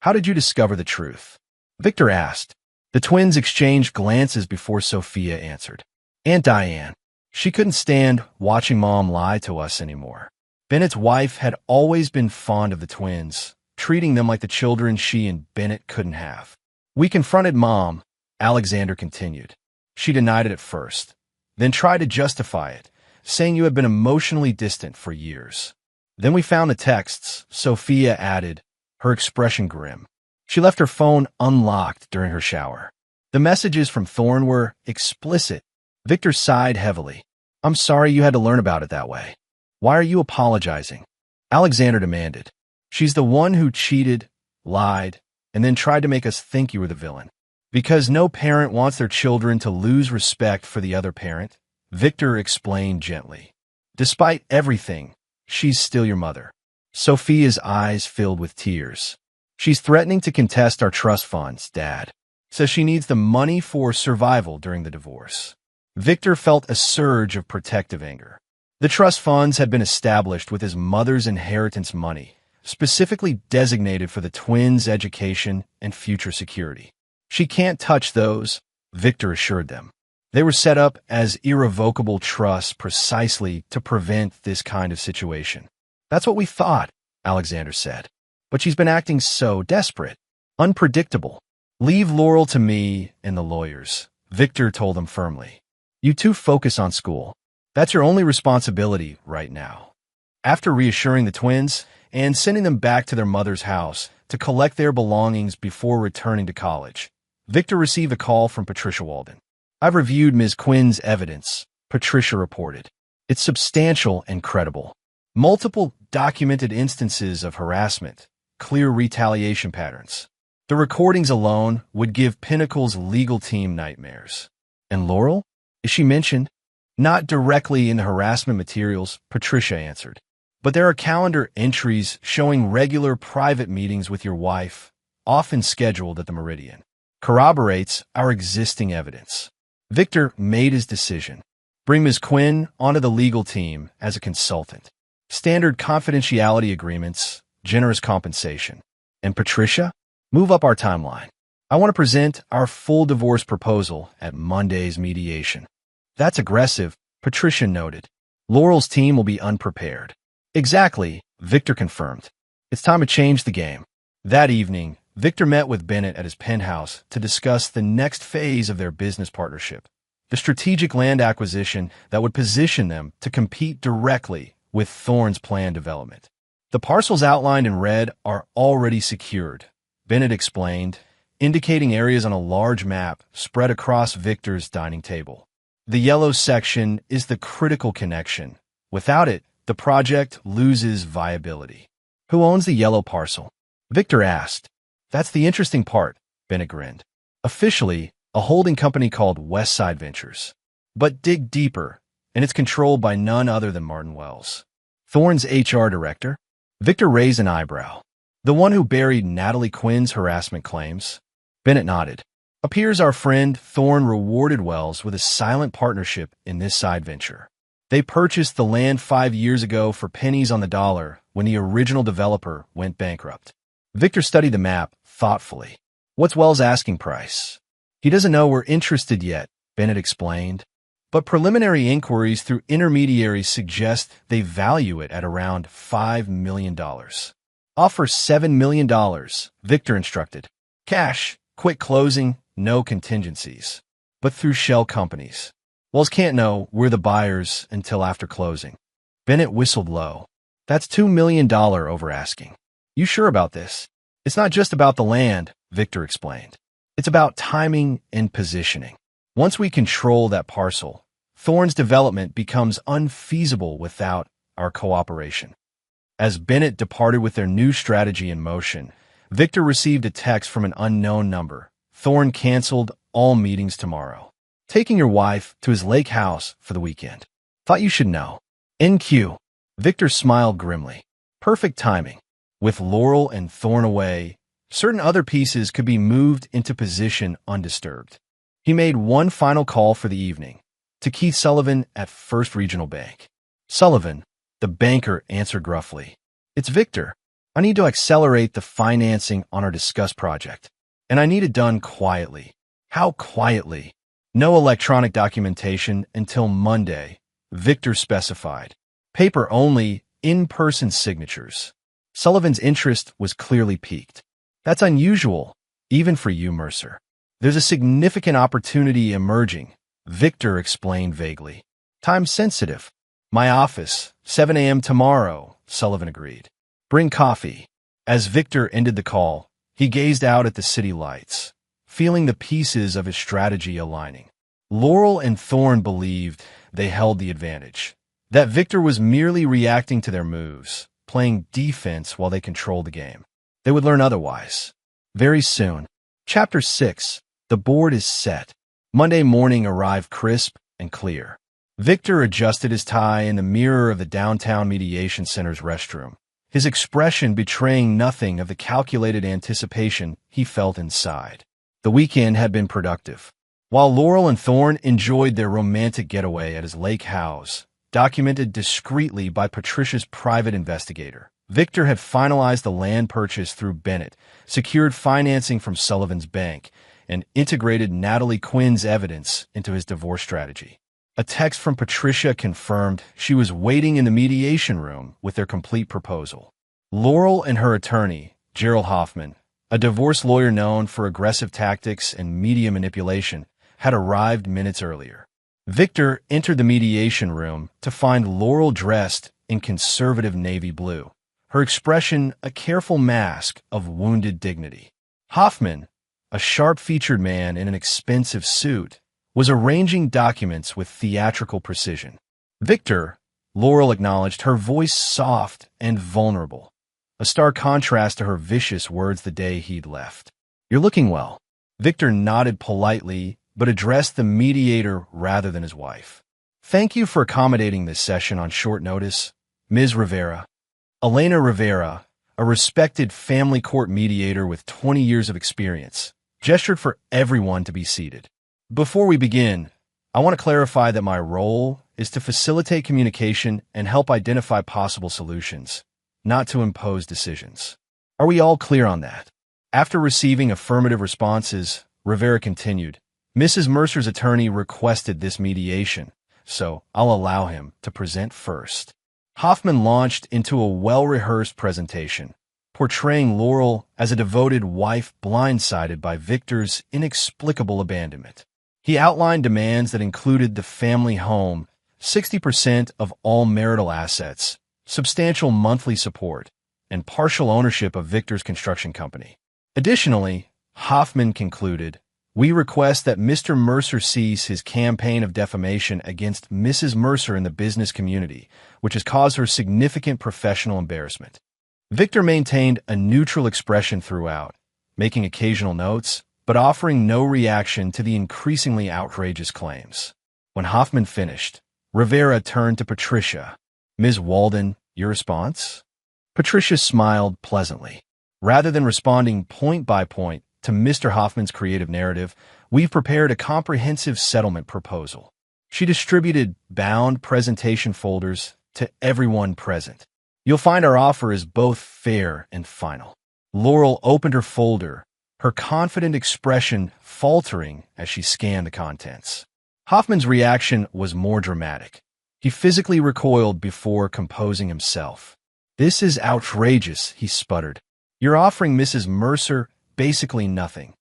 How did you discover the truth? Victor asked. The twins exchanged glances before Sophia answered. Aunt Diane. She couldn't stand watching Mom lie to us anymore. Bennett's wife had always been fond of the twins, treating them like the children she and Bennett couldn't have. We confronted Mom, Alexander continued. She denied it at first, then tried to justify it, saying you had been emotionally distant for years. Then we found the texts, Sophia added, her expression grim. She left her phone unlocked during her shower. The messages from Thorne were explicit. Victor sighed heavily. I'm sorry you had to learn about it that way. Why are you apologizing? Alexander demanded. She's the one who cheated, lied, and then tried to make us think you were the villain. Because no parent wants their children to lose respect for the other parent, Victor explained gently. Despite everything, she's still your mother. Sophia's eyes filled with tears. She's threatening to contest our trust funds, Dad. Says she needs the money for survival during the divorce. Victor felt a surge of protective anger. The trust funds had been established with his mother's inheritance money, specifically designated for the twins' education and future security. She can't touch those, Victor assured them. They were set up as irrevocable trusts precisely to prevent this kind of situation. That's what we thought, Alexander said. But she's been acting so desperate, unpredictable. Leave Laurel to me and the lawyers, Victor told them firmly. You two focus on school. That's your only responsibility right now. After reassuring the twins and sending them back to their mother's house to collect their belongings before returning to college, Victor received a call from Patricia Walden. I've reviewed Ms. Quinn's evidence, Patricia reported. It's substantial and credible. Multiple documented instances of harassment, clear retaliation patterns. The recordings alone would give Pinnacle's legal team nightmares. And Laurel? Is she mentioned? Not directly in the harassment materials, Patricia answered. But there are calendar entries showing regular private meetings with your wife, often scheduled at the Meridian. Corroborates our existing evidence. Victor made his decision. Bring Ms. Quinn onto the legal team as a consultant. Standard confidentiality agreements, generous compensation. And Patricia? Move up our timeline. I want to present our full divorce proposal at Monday's mediation. That's aggressive, Patricia noted. Laurel's team will be unprepared. Exactly, Victor confirmed. It's time to change the game. That evening, Victor met with Bennett at his penthouse to discuss the next phase of their business partnership, the strategic land acquisition that would position them to compete directly with Thorne's planned development. The parcels outlined in red are already secured, Bennett explained, indicating areas on a large map spread across Victor's dining table. The yellow section is the critical connection. Without it, the project loses viability. Who owns the yellow parcel? Victor asked. That's the interesting part, Bennett grinned. Officially, a holding company called Westside Ventures. But dig deeper, and it's controlled by none other than Martin Wells. Thorne's HR director? Victor raised an eyebrow. The one who buried Natalie Quinn's harassment claims? Bennett nodded. Appears our friend Thorne rewarded Wells with a silent partnership in this side venture. They purchased the land 5 years ago for pennies on the dollar when the original developer went bankrupt. Victor studied the map thoughtfully. What's Wells' asking price? He doesn't know we're interested yet, Bennett explained. But preliminary inquiries through intermediaries suggest they value it at around $5 million. Offer $7 million, Victor instructed. Cash, quick closing, no contingencies. But through shell companies. Wells can't know we're the buyers until after closing. Bennett whistled low. That's $2 million over asking. You sure about this? It's not just about the land, Victor explained. It's about timing and positioning. Once we control that parcel, Thorne's development becomes unfeasible without our cooperation. As Bennett departed with their new strategy in motion, Victor received a text from an unknown number. Thorne canceled all meetings tomorrow. Taking your wife to his lake house for the weekend. Thought you should know. NQ. Victor smiled grimly. Perfect timing. With Laurel and Thorne away, certain other pieces could be moved into position undisturbed. He made one final call for the evening, to Keith Sullivan at First Regional Bank. Sullivan, the banker, answered gruffly. It's Victor. I need to accelerate the financing on our discussed project, and I need it done quietly. How quietly? No electronic documentation until Monday, Victor specified. Paper only, in-person signatures. Sullivan's interest was clearly piqued. That's unusual, even for you, Mercer. There's a significant opportunity emerging, Victor explained vaguely. Time sensitive. My office, 7 a.m. tomorrow, Sullivan agreed. Bring coffee. As Victor ended the call, he gazed out at the city lights, feeling the pieces of his strategy aligning. Laurel and Thorne believed they held the advantage, that Victor was merely reacting to their moves, playing defense while they controlled the game. They would learn otherwise. Very soon. Chapter 6. The board is set. Monday morning arrived crisp and clear. Victor adjusted his tie in the mirror of the downtown mediation center's restroom, his expression betraying nothing of the calculated anticipation he felt inside. The weekend had been productive. While Laurel and Thorne enjoyed their romantic getaway at his lake house, documented discreetly by Patricia's private investigator, Victor had finalized the land purchase through Bennett, secured financing from Sullivan's bank, and integrated Natalie Quinn's evidence into his divorce strategy. A text from Patricia confirmed she was waiting in the mediation room with their complete proposal. Laurel and her attorney, Gerald Hoffman, a divorce lawyer known for aggressive tactics and media manipulation, had arrived minutes earlier. Victor entered the mediation room to find Laurel dressed in conservative navy blue, her expression a careful mask of wounded dignity. Hoffman, a sharp-featured man in an expensive suit, was arranging documents with theatrical precision. Victor, Laurel acknowledged, her voice soft and vulnerable, a stark contrast to her vicious words the day he'd left. "You're looking well." Victor nodded politely, but addressed the mediator rather than his wife. "Thank you for accommodating this session on short notice, Ms. Rivera." Elena Rivera, a respected family court mediator with 20 years of experience, gestured for everyone to be seated. "Before we begin, I want to clarify that my role is to facilitate communication and help identify possible solutions, not to impose decisions. Are we all clear on that?" After receiving affirmative responses, Rivera continued, "Mrs. Mercer's attorney requested this mediation, so I'll allow him to present first." Hoffman launched into a well-rehearsed presentation, portraying Laurel as a devoted wife blindsided by Victor's inexplicable abandonment. He outlined demands that included the family home, 60% of all marital assets, substantial monthly support, and partial ownership of Victor's construction company. Additionally, Hoffman concluded, "We request that Mr. Mercer cease his campaign of defamation against Mrs. Mercer in the business community, which has caused her significant professional embarrassment." Victor maintained a neutral expression throughout, making occasional notes, but offering no reaction to the increasingly outrageous claims. When Hoffman finished, Rivera turned to Patricia. "Ms. Walden, your response?" Patricia smiled pleasantly. "Rather than responding point by point to Mr. Hoffman's creative narrative, we've prepared a comprehensive settlement proposal." She distributed bound presentation folders to everyone present. "You'll find our offer is both fair and final." Laurel opened her folder, her confident expression faltering as she scanned the contents. Hoffman's reaction was more dramatic. He physically recoiled before composing himself. "This is outrageous," he sputtered. "You're offering Mrs. Mercer basically nothing."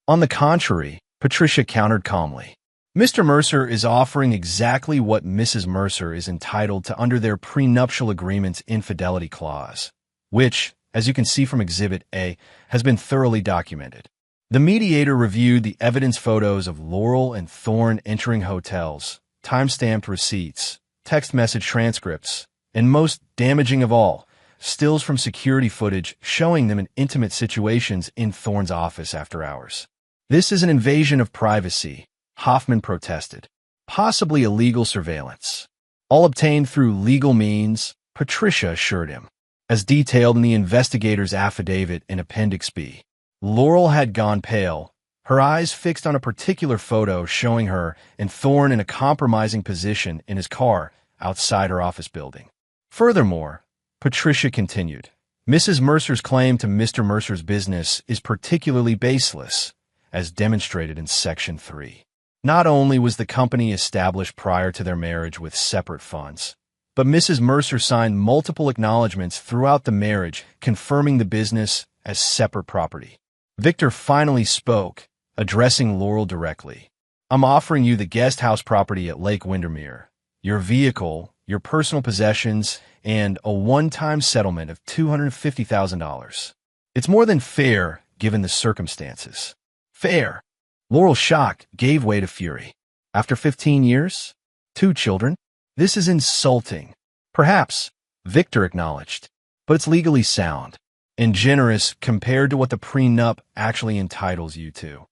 "On the contrary," Patricia countered calmly. "Mr. Mercer is offering exactly what Mrs. Mercer is entitled to under their prenuptial agreement's infidelity clause, which, as you can see from Exhibit A, has been thoroughly documented." The mediator reviewed the evidence photos of Laurel and Thorne entering hotels, time-stamped receipts, text message transcripts, and most damaging of all, stills from security footage showing them in intimate situations in Thorne's office after hours. "This is an invasion of privacy," Hoffman protested. "Possibly illegal surveillance. All obtained through legal means," Patricia assured him. As detailed in the investigator's affidavit in Appendix B. Laurel had gone pale, her eyes fixed on a particular photo showing her and Thorne in a compromising position in his car outside her office building. Furthermore, Patricia continued, "Mrs. Mercer's claim to Mr. Mercer's business is particularly baseless, as demonstrated in Section 3. Not only was the company established prior to their marriage with separate funds, but Mrs. Mercer signed multiple acknowledgments throughout the marriage confirming the business as separate property." Victor finally spoke, addressing Laurel directly. "I'm offering you the guest house property at Lake Windermere, your vehicle, your personal possessions, and a one-time settlement of $250,000. It's more than fair given the circumstances." "Fair?" Laurel's shock gave way to fury. "After 15 years? 2 children? This is insulting." "Perhaps," Victor acknowledged. but it's legally sound and generous compared to what the prenup actually entitles you to.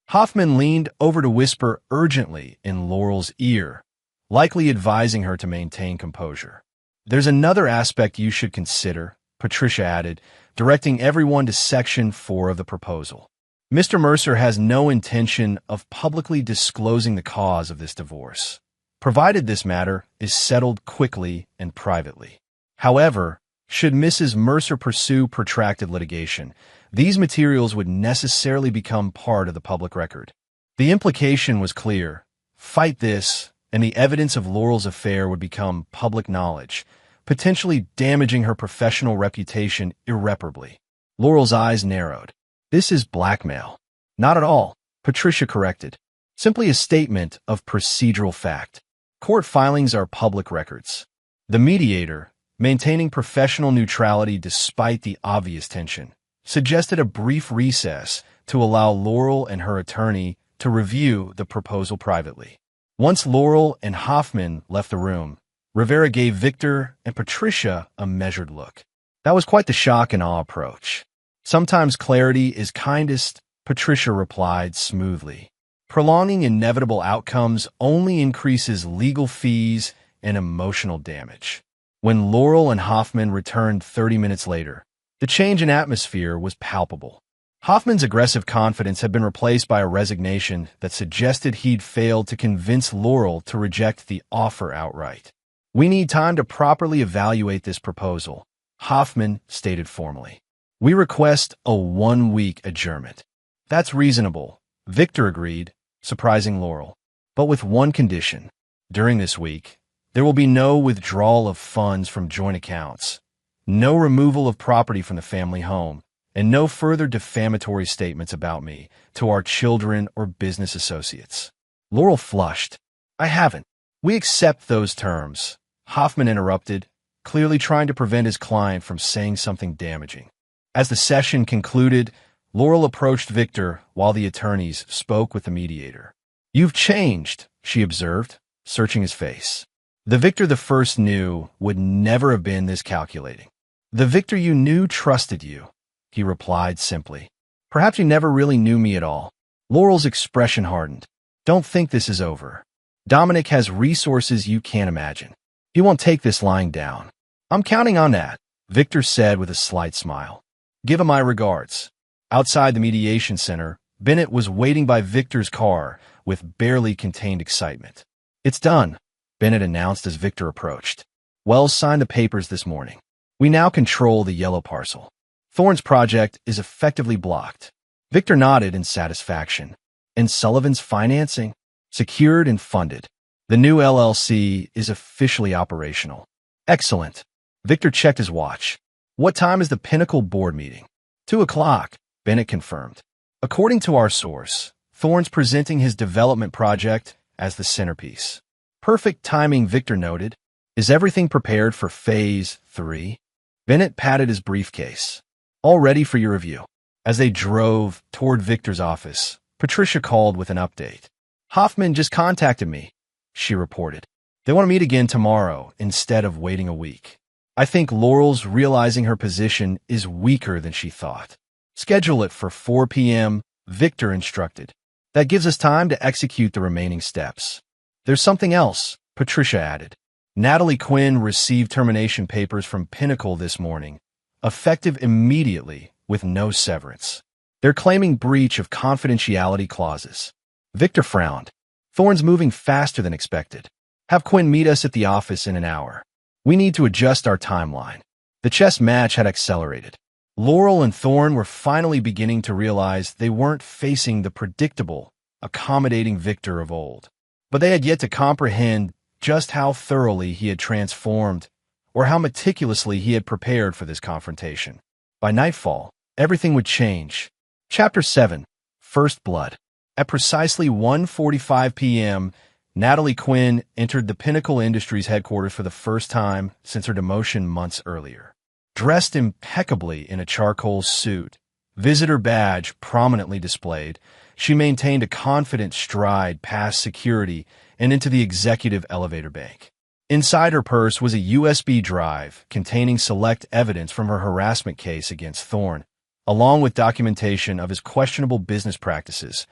Hoffman leaned over to whisper urgently in Laurel's ear, likely advising her to maintain composure. "There's another aspect you should consider," Patricia added, directing everyone to Section 4 of the proposal. "Mr. Mercer has no intention of publicly disclosing the cause of this divorce, provided this matter is settled quickly and privately. However, should Mrs. Mercer pursue protracted litigation, these materials would necessarily become part of the public record." The implication was clear. Fight this, and the evidence of Laurel's affair would become public knowledge, potentially damaging her professional reputation irreparably. Laurel's eyes narrowed. "This is blackmail." "Not at all," Patricia corrected. "Simply a statement of procedural fact. Court filings are public records." The mediator, maintaining professional neutrality despite the obvious tension, suggested a brief recess to allow Laurel and her attorney to review the proposal privately. Once Laurel and Hoffman left the room, Rivera gave Victor and Patricia a measured look. "That was quite the shock and awe approach." "Sometimes clarity is kindest," Patricia replied smoothly. "Prolonging inevitable outcomes only increases legal fees and emotional damage." When Laurel and Hoffman returned 30 minutes later, the change in atmosphere was palpable. Hoffman's aggressive confidence had been replaced by a resignation that suggested he'd failed to convince Laurel to reject the offer outright. "We need time to properly evaluate this proposal," Hoffman stated formally. "We request a 1-week adjournment." "That's reasonable," Victor agreed, surprising Laurel, "but with one condition. During this week, there will be no withdrawal of funds from joint accounts, no removal of property from the family home, and no further defamatory statements about me to our children or business associates." Laurel flushed. "I haven't." "We accept those terms," Hoffman interrupted, clearly trying to prevent his client from saying something damaging. As the session concluded, Laurel approached Victor while the attorneys spoke with the mediator. "You've changed," she observed, searching his face. "The Victor the first knew would never have been this calculating." "The Victor you knew trusted you," he replied simply. "Perhaps you never really knew me at all." Laurel's expression hardened. "Don't think this is over. Dominic has resources you can't imagine. He won't take this lying down." "I'm counting on that," Victor said with a slight smile. "Give him my regards." Outside the mediation center, Bennett was waiting by Victor's car with barely contained excitement. "It's done," Bennett announced as Victor approached. "Wells signed the papers this morning. We now control the yellow parcel. Thorne's project is effectively blocked." Victor nodded in satisfaction. "And Sullivan's financing? Secured and funded. The new LLC is officially operational." "Excellent." Victor checked his watch. "What time is the Pinnacle board meeting?" 2:00, Bennett confirmed. "According to our source, Thorne's presenting his development project as the centerpiece." "Perfect timing," Victor noted. "Is everything prepared for Phase 3? Bennett patted his briefcase. "All ready for your review." As they drove toward Victor's office, Patricia called with an update. "Hoffman just contacted me," she reported. "They want to meet again tomorrow instead of waiting a week. I think Laurel's realizing her position is weaker than she thought." "Schedule it for 4 p.m., Victor instructed. "That gives us time to execute the remaining steps." "There's something else," Patricia added. "Natalie Quinn received termination papers from Pinnacle this morning, effective immediately with no severance. They're claiming breach of confidentiality clauses." Victor frowned. "Thorne's moving faster than expected. Have Quinn meet us at the office in an hour. We need to adjust our timeline." The chess match had accelerated. Laurel and Thorne were finally beginning to realize they weren't facing the predictable, accommodating Victor of old. But they had yet to comprehend just how thoroughly he had transformed or how meticulously he had prepared for this confrontation. By nightfall, everything would change. Chapter 7, First Blood. At precisely 1:45 p.m., Natalie Quinn entered the Pinnacle Industries headquarters for the first time since her demotion months earlier. Dressed impeccably in a charcoal suit, visitor badge prominently displayed, she maintained a confident stride past security and into the executive elevator bank. Inside her purse was a USB drive containing select evidence from her harassment case against Thorne, along with documentation of his questionable business practices,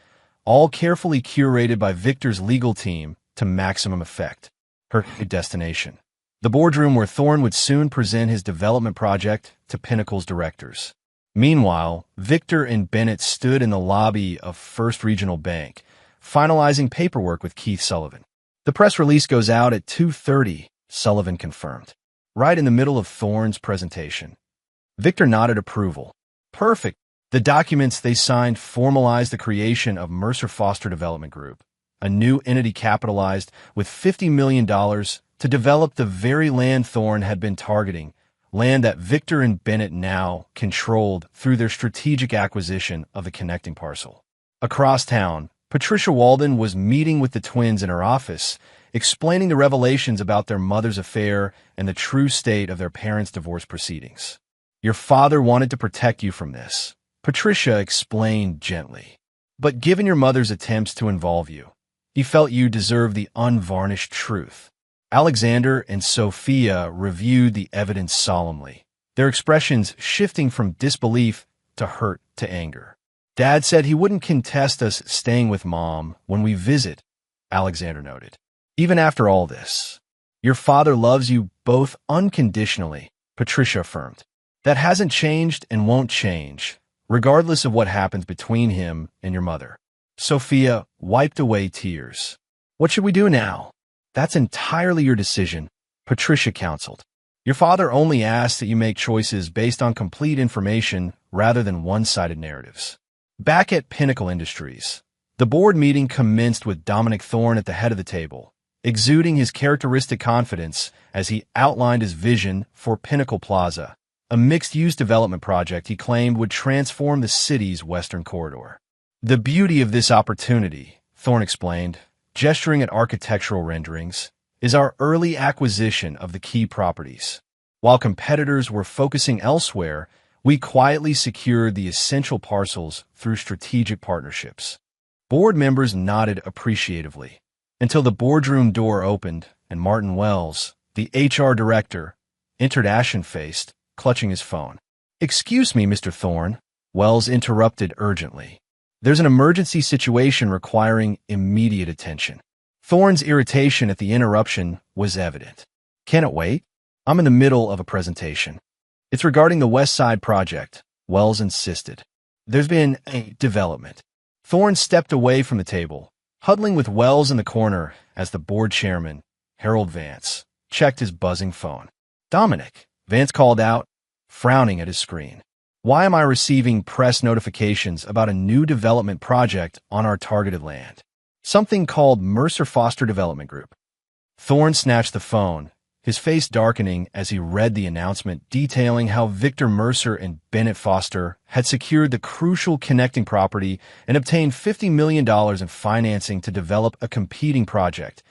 all carefully curated by Victor's legal team to maximum effect. Her destination: the boardroom where Thorne would soon present his development project to Pinnacle's directors. Meanwhile, Victor and Bennett stood in the lobby of First Regional Bank, finalizing paperwork with Keith Sullivan. The press release goes out at 2:30, Sullivan confirmed, right in the middle of Thorne's presentation. Victor nodded approval. Perfect. The documents they signed formalized the creation of Mercer Foster Development Group, a new entity capitalized with $50 million to develop the very land Thorne had been targeting, land that Victor and Bennett now controlled through their strategic acquisition of the connecting parcel. Across town, Patricia Walden was meeting with the twins in her office, explaining the revelations about their mother's affair and the true state of their parents' divorce proceedings. Your father wanted to protect you from this, Patricia explained gently. But given your mother's attempts to involve you, he felt you deserved the unvarnished truth. Alexander and Sophia reviewed the evidence solemnly, their expressions shifting from disbelief to hurt to anger. Dad said he wouldn't contest us staying with Mom when we visit, Alexander noted. Even after all this, your father loves you both unconditionally, Patricia affirmed. That hasn't changed and won't change, regardless of what happens between him and your mother. Sophia wiped away tears. What should we do now? That's entirely your decision, Patricia counseled. Your father only asks that you make choices based on complete information rather than one-sided narratives. Back at Pinnacle Industries, the board meeting commenced with Dominic Thorne at the head of the table, exuding his characteristic confidence as he outlined his vision for Pinnacle Plaza, a mixed-use development project he claimed would transform the city's western corridor. The beauty of this opportunity, Thorne explained, gesturing at architectural renderings, is our early acquisition of the key properties. While competitors were focusing elsewhere, we quietly secured the essential parcels through strategic partnerships. Board members nodded appreciatively until the boardroom door opened and Martin Wells, the HR director, entered ashen-faced, clutching his phone. "Excuse me, Mr. Thorne," Wells interrupted urgently. "There's an emergency situation requiring immediate attention." Thorne's irritation at the interruption was evident. "Can it wait? I'm in the middle of a presentation." "It's regarding the West Side project," Wells insisted. "There's been a development." Thorne stepped away from the table, huddling with Wells in the corner as the board chairman, Harold Vance, checked his buzzing phone. "Dominic," Vance called out, frowning at his screen. "Why am I receiving press notifications about a new development project on our targeted land? Something called Mercer Foster Development Group." Thorne snatched the phone, his face darkening as he read the announcement detailing how Victor Mercer and Bennett Foster had secured the crucial connecting property and obtained $50 million in financing to develop a competing project,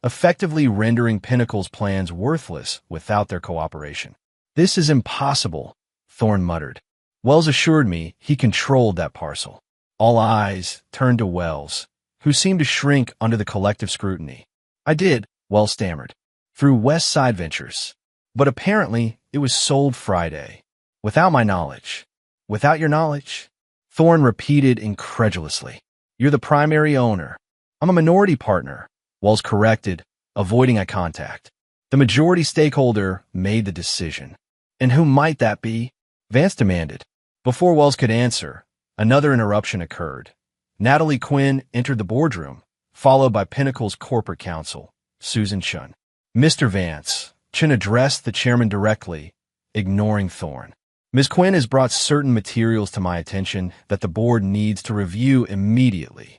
effectively rendering Pinnacle's plans worthless without their cooperation. "This is impossible," Thorne muttered. Wells assured me he controlled that parcel. All eyes turned to Wells, who seemed to shrink under the collective scrutiny. "I did," Wells stammered, "through West Side Ventures. But apparently it was sold Friday. Without my knowledge." "Without your knowledge?" Thorne repeated incredulously. "You're the primary owner." "I'm a minority partner," Wells corrected, avoiding eye contact. "The majority stakeholder made the decision." "And who might that be?" Vance demanded. Before Wells could answer, another interruption occurred. Natalie Quinn entered the boardroom, followed by Pinnacle's corporate counsel, Susan Chun. "Mr. Vance," Chun addressed the chairman directly, ignoring Thorne. "Ms. Quinn has brought certain materials to my attention that the board needs to review immediately."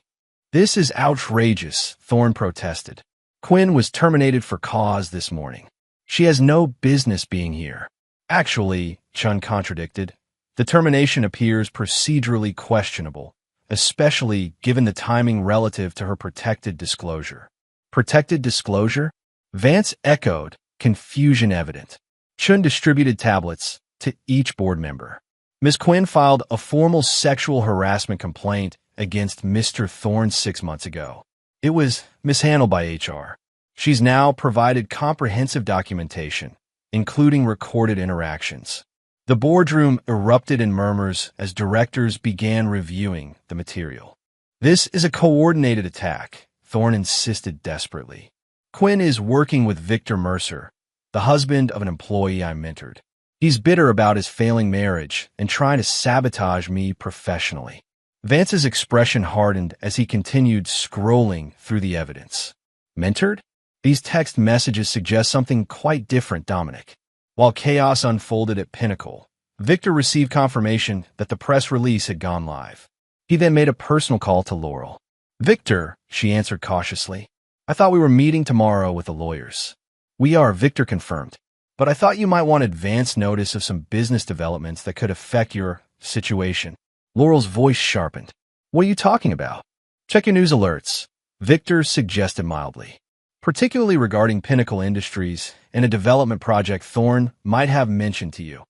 "This is outrageous," Thorne protested. "Quinn was terminated for cause this morning. She has no business being here." "Actually," Chun contradicted, "the termination appears procedurally questionable, especially given the timing relative to her protected disclosure." "Protected disclosure?" Vance echoed, confusion evident. Chun distributed tablets to each board member. "Ms. Quinn filed a formal sexual harassment complaint against Mr. Thorne 6 months ago. It was mishandled by HR. She's now provided comprehensive documentation, including recorded interactions. The boardroom erupted in murmurs as directors began reviewing the material. This is a coordinated attack, Thorne insisted desperately. Quinn is working with Victor Mercer, the husband of an employee I mentored. He's bitter about his failing marriage and trying to sabotage me professionally. Vance's expression hardened as he continued scrolling through the evidence. Mentored? These text messages suggest something quite different, Dominic. While chaos unfolded at Pinnacle, Victor received confirmation that the press release had gone live. He then made a personal call to Laurel. Victor, she answered cautiously. I thought we were meeting tomorrow with the lawyers. We are, Victor confirmed. But I thought you might want advance notice of some business developments that could affect your situation. Laurel's voice sharpened. What are you talking about? Check your news alerts, Victor suggested mildly. Particularly regarding Pinnacle Industries and a development project Thorne might have mentioned to you.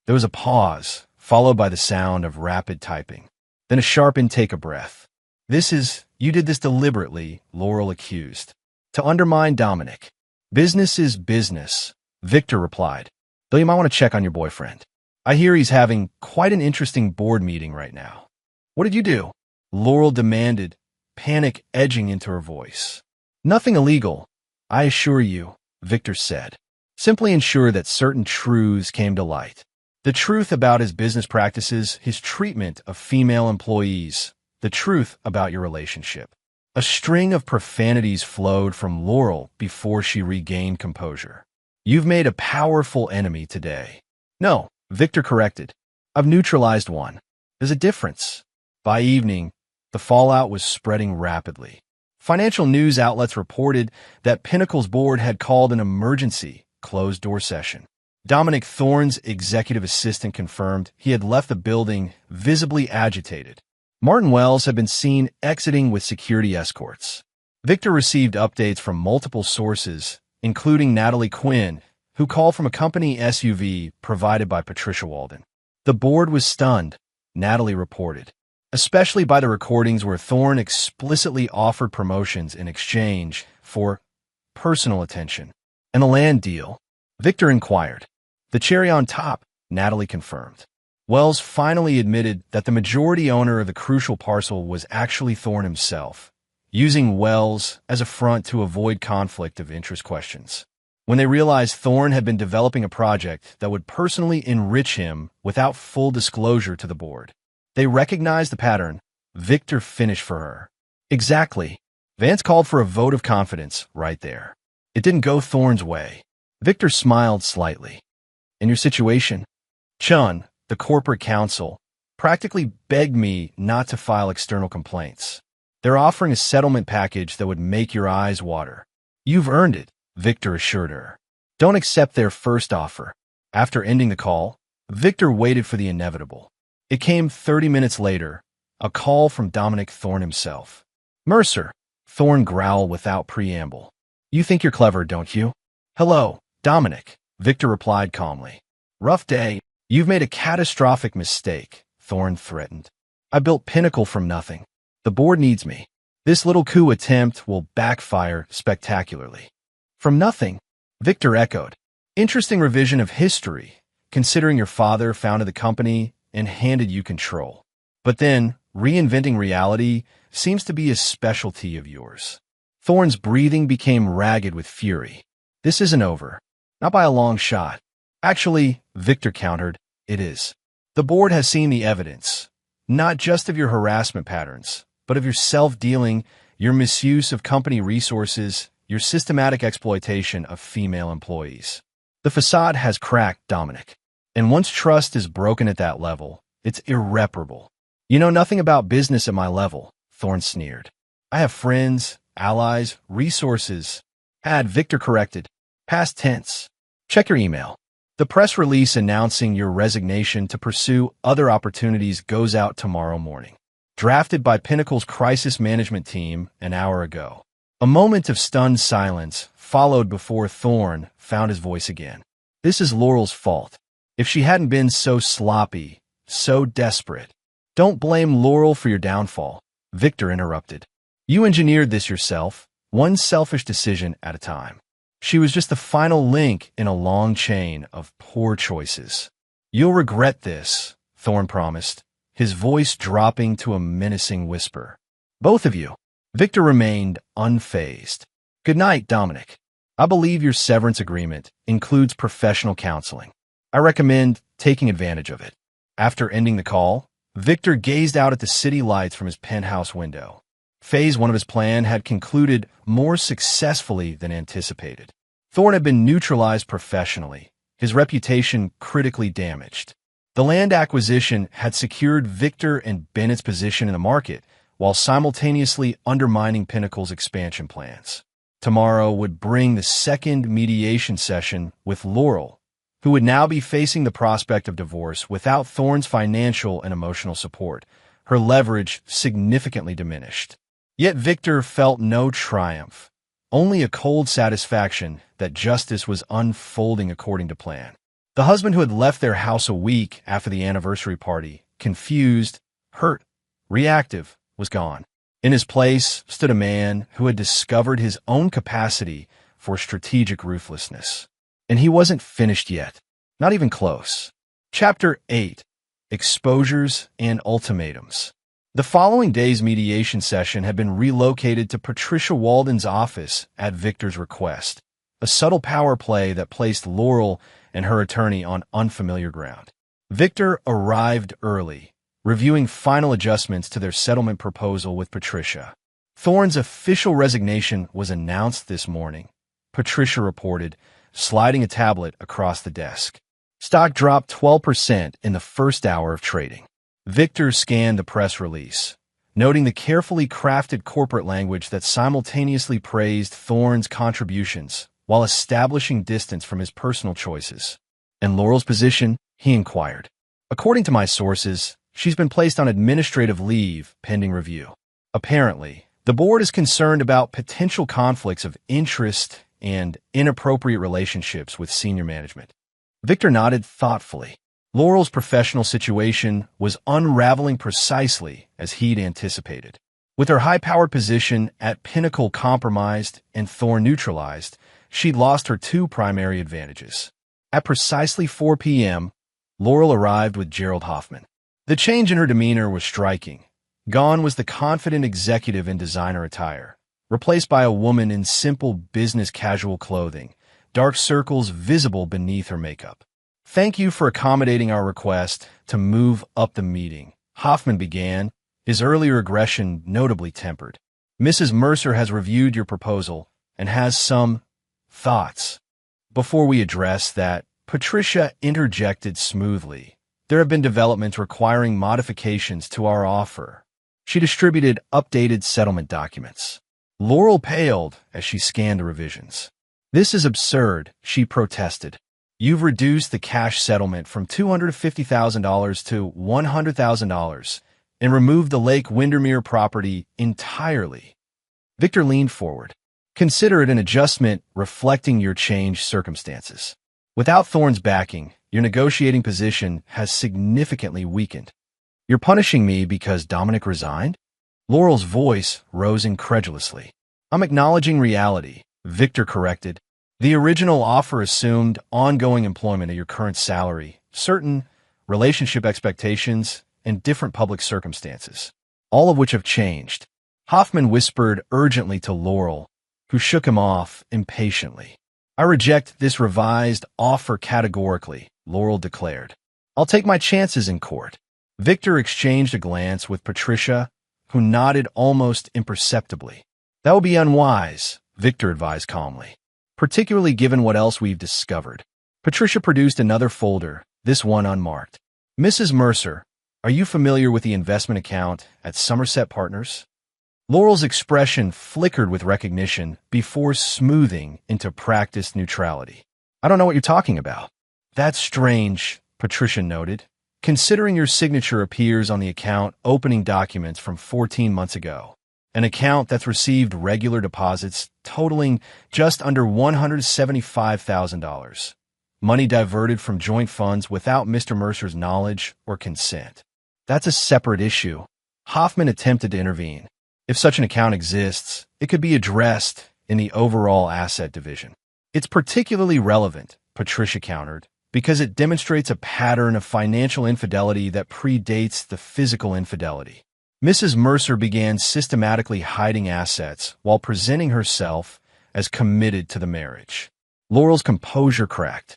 There was a pause, followed by the sound of rapid typing. Then a sharp intake of breath. You did this deliberately, Laurel accused. To undermine Dominic. Business is business, Victor replied. Though you might want to check on your boyfriend. I hear he's having quite an interesting board meeting right now. What did you do? Laurel demanded, panic edging into her voice. Nothing illegal, I assure you, Victor said. Simply ensure that certain truths came to light. The truth about his business practices, his treatment of female employees, the truth about your relationship. A string of profanities flowed from Laurel before she regained composure. You've made a powerful enemy today. No, Victor corrected. I've neutralized one. There's a difference. By evening, the fallout was spreading rapidly. Financial news outlets reported that Pinnacle's board had called an emergency closed-door session. Dominic Thorne's executive assistant confirmed he had left the building visibly agitated. Martin Wells had been seen exiting with security escorts. Victor received updates from multiple sources, including Natalie Quinn, who called from a company SUV provided by Patricia Walden. The board was stunned, Natalie reported, especially by the recordings where Thorne explicitly offered promotions in exchange for personal attention. And the land deal? Victor inquired. The cherry on top, Natalie confirmed. Wells finally admitted that the majority owner of the crucial parcel was actually Thorne himself, using Wells as a front to avoid conflict of interest questions. When they realized Thorne had been developing a project that would personally enrich him without full disclosure to the board, they recognized the pattern. Victor finished for her. Exactly. Vance called for a vote of confidence right there. It didn't go Thorne's way. Victor smiled slightly. In your situation, Chun, the corporate counsel, practically begged me not to file external complaints. They're offering a settlement package that would make your eyes water. You've earned it, Victor assured her. Don't accept their first offer. After ending the call, Victor waited for the inevitable. It came 30 minutes later, a call from Dominic Thorne himself. Mercer, Thorne growled without preamble. You think you're clever, don't you? Hello, Dominic, Victor replied calmly. Rough day. You've made a catastrophic mistake, Thorne threatened. I built Pinnacle from nothing. The board needs me. This little coup attempt will backfire spectacularly. From nothing, Victor echoed. Interesting revision of history, considering your father founded the company and handed you control. But then, reinventing reality seems to be a specialty of yours. Thorne's breathing became ragged with fury. This isn't over. Not by a long shot. Actually, Victor countered, it is. The board has seen the evidence, not just of your harassment patterns, but of your self-dealing, your misuse of company resources, your systematic exploitation of female employees. The facade has cracked, Dominic. And once trust is broken at that level, it's irreparable. You know nothing about business at my level, Thorne sneered. I have friends, allies, resources. Had Victor corrected. Past tense. Check your email. The press release announcing your resignation to pursue other opportunities goes out tomorrow morning. Drafted by Pinnacle's crisis management team an hour ago. A moment of stunned silence followed before Thorne found his voice again. This is Laurel's fault. If she hadn't been so sloppy, so desperate. Don't blame Laurel for your downfall, Victor interrupted. You engineered this yourself. one selfish decision at a time. She was just the final link in a long chain of poor choices. "You'll regret this," Thorne promised, his voice dropping to a menacing whisper. "Both of you." Victor remained unfazed. "Good night, Dominic. I believe your severance agreement includes professional counseling. I recommend taking advantage of it." After ending the call, Victor gazed out at the city lights from his penthouse window. Phase 1 of his plan had concluded more successfully than anticipated. Thorne had been neutralized professionally, his reputation critically damaged. The land acquisition had secured Victor and Bennett's position in the market, while simultaneously undermining Pinnacle's expansion plans. Tomorrow would bring the second mediation session with Laurel, who would now be facing the prospect of divorce without Thorne's financial and emotional support, her leverage significantly diminished. Yet Victor felt no triumph, only a cold satisfaction that justice was unfolding according to plan. The husband who had left their house a week after the anniversary party, confused, hurt, reactive, was gone. In his place stood a man who had discovered his own capacity for strategic ruthlessness. And he wasn't finished yet, not even close. Chapter 8: Exposures and Ultimatums. The following day's mediation session had been relocated to Patricia Walden's office at Victor's request, a subtle power play that placed Laurel and her attorney on unfamiliar ground. Victor arrived early, reviewing final adjustments to their settlement proposal with Patricia. Thorne's official resignation was announced this morning, Patricia reported, sliding a tablet across the desk. Stock dropped 12% in the first hour of trading. Victor scanned the press release, noting the carefully crafted corporate language that simultaneously praised Thorne's contributions while establishing distance from his personal choices. "And Laurel's position?" he inquired. "According to my sources, she's been placed on administrative leave pending review. Apparently, the board is concerned about potential conflicts of interest and inappropriate relationships with senior management." Victor nodded thoughtfully. Laurel's professional situation was unraveling precisely as he'd anticipated. With her high-powered position at Pinnacle compromised and Thorne neutralized, she'd lost her two primary advantages. At precisely 4 p.m., Laurel arrived with Gerald Hoffman. The change in her demeanor was striking. Gone was the confident executive in designer attire, replaced by a woman in simple business casual clothing, dark circles visible beneath her makeup. "Thank you for accommodating our request to move up the meeting," Hoffman began, his earlier aggression notably tempered. "Mrs. Mercer has reviewed your proposal and has some thoughts." Before we address that, Patricia interjected smoothly. "There have been developments requiring modifications to our offer." She distributed updated settlement documents. Laurel paled as she scanned the revisions. "This is absurd," she protested. "You've reduced the cash settlement from $250,000 to $100,000 and removed the Lake Windermere property entirely." Victor leaned forward. "Consider it an adjustment reflecting your changed circumstances. Without Thorne's backing, your negotiating position has significantly weakened." "You're punishing me because Dominic resigned?" Laurel's voice rose incredulously. "I'm acknowledging reality," Victor corrected. "The original offer assumed ongoing employment at your current salary, certain relationship expectations, and different public circumstances, all of which have changed." Hoffman whispered urgently to Laurel, who shook him off impatiently. "I reject this revised offer categorically," Laurel declared. "I'll take my chances in court." Victor exchanged a glance with Patricia, who nodded almost imperceptibly. "That would be unwise," Victor advised calmly, "particularly given what else we've discovered." Patricia produced another folder, this one unmarked. "Mrs. Mercer, are you familiar with the investment account at Somerset Partners?" Laurel's expression flickered with recognition before smoothing into practiced neutrality. "I don't know what you're talking about." "That's strange," Patricia noted, "considering your signature appears on the account opening documents from 14 months ago, an account that's received regular deposits totaling just under $175,000, money diverted from joint funds without Mr. Mercer's knowledge or consent." "That's a separate issue." Hoffman attempted to intervene. If such an account exists, it could be addressed in the overall asset division. It's particularly relevant, Patricia countered, because it demonstrates a pattern of financial infidelity that predates the physical infidelity. Mrs. Mercer began systematically hiding assets while presenting herself as committed to the marriage. Laurel's composure cracked.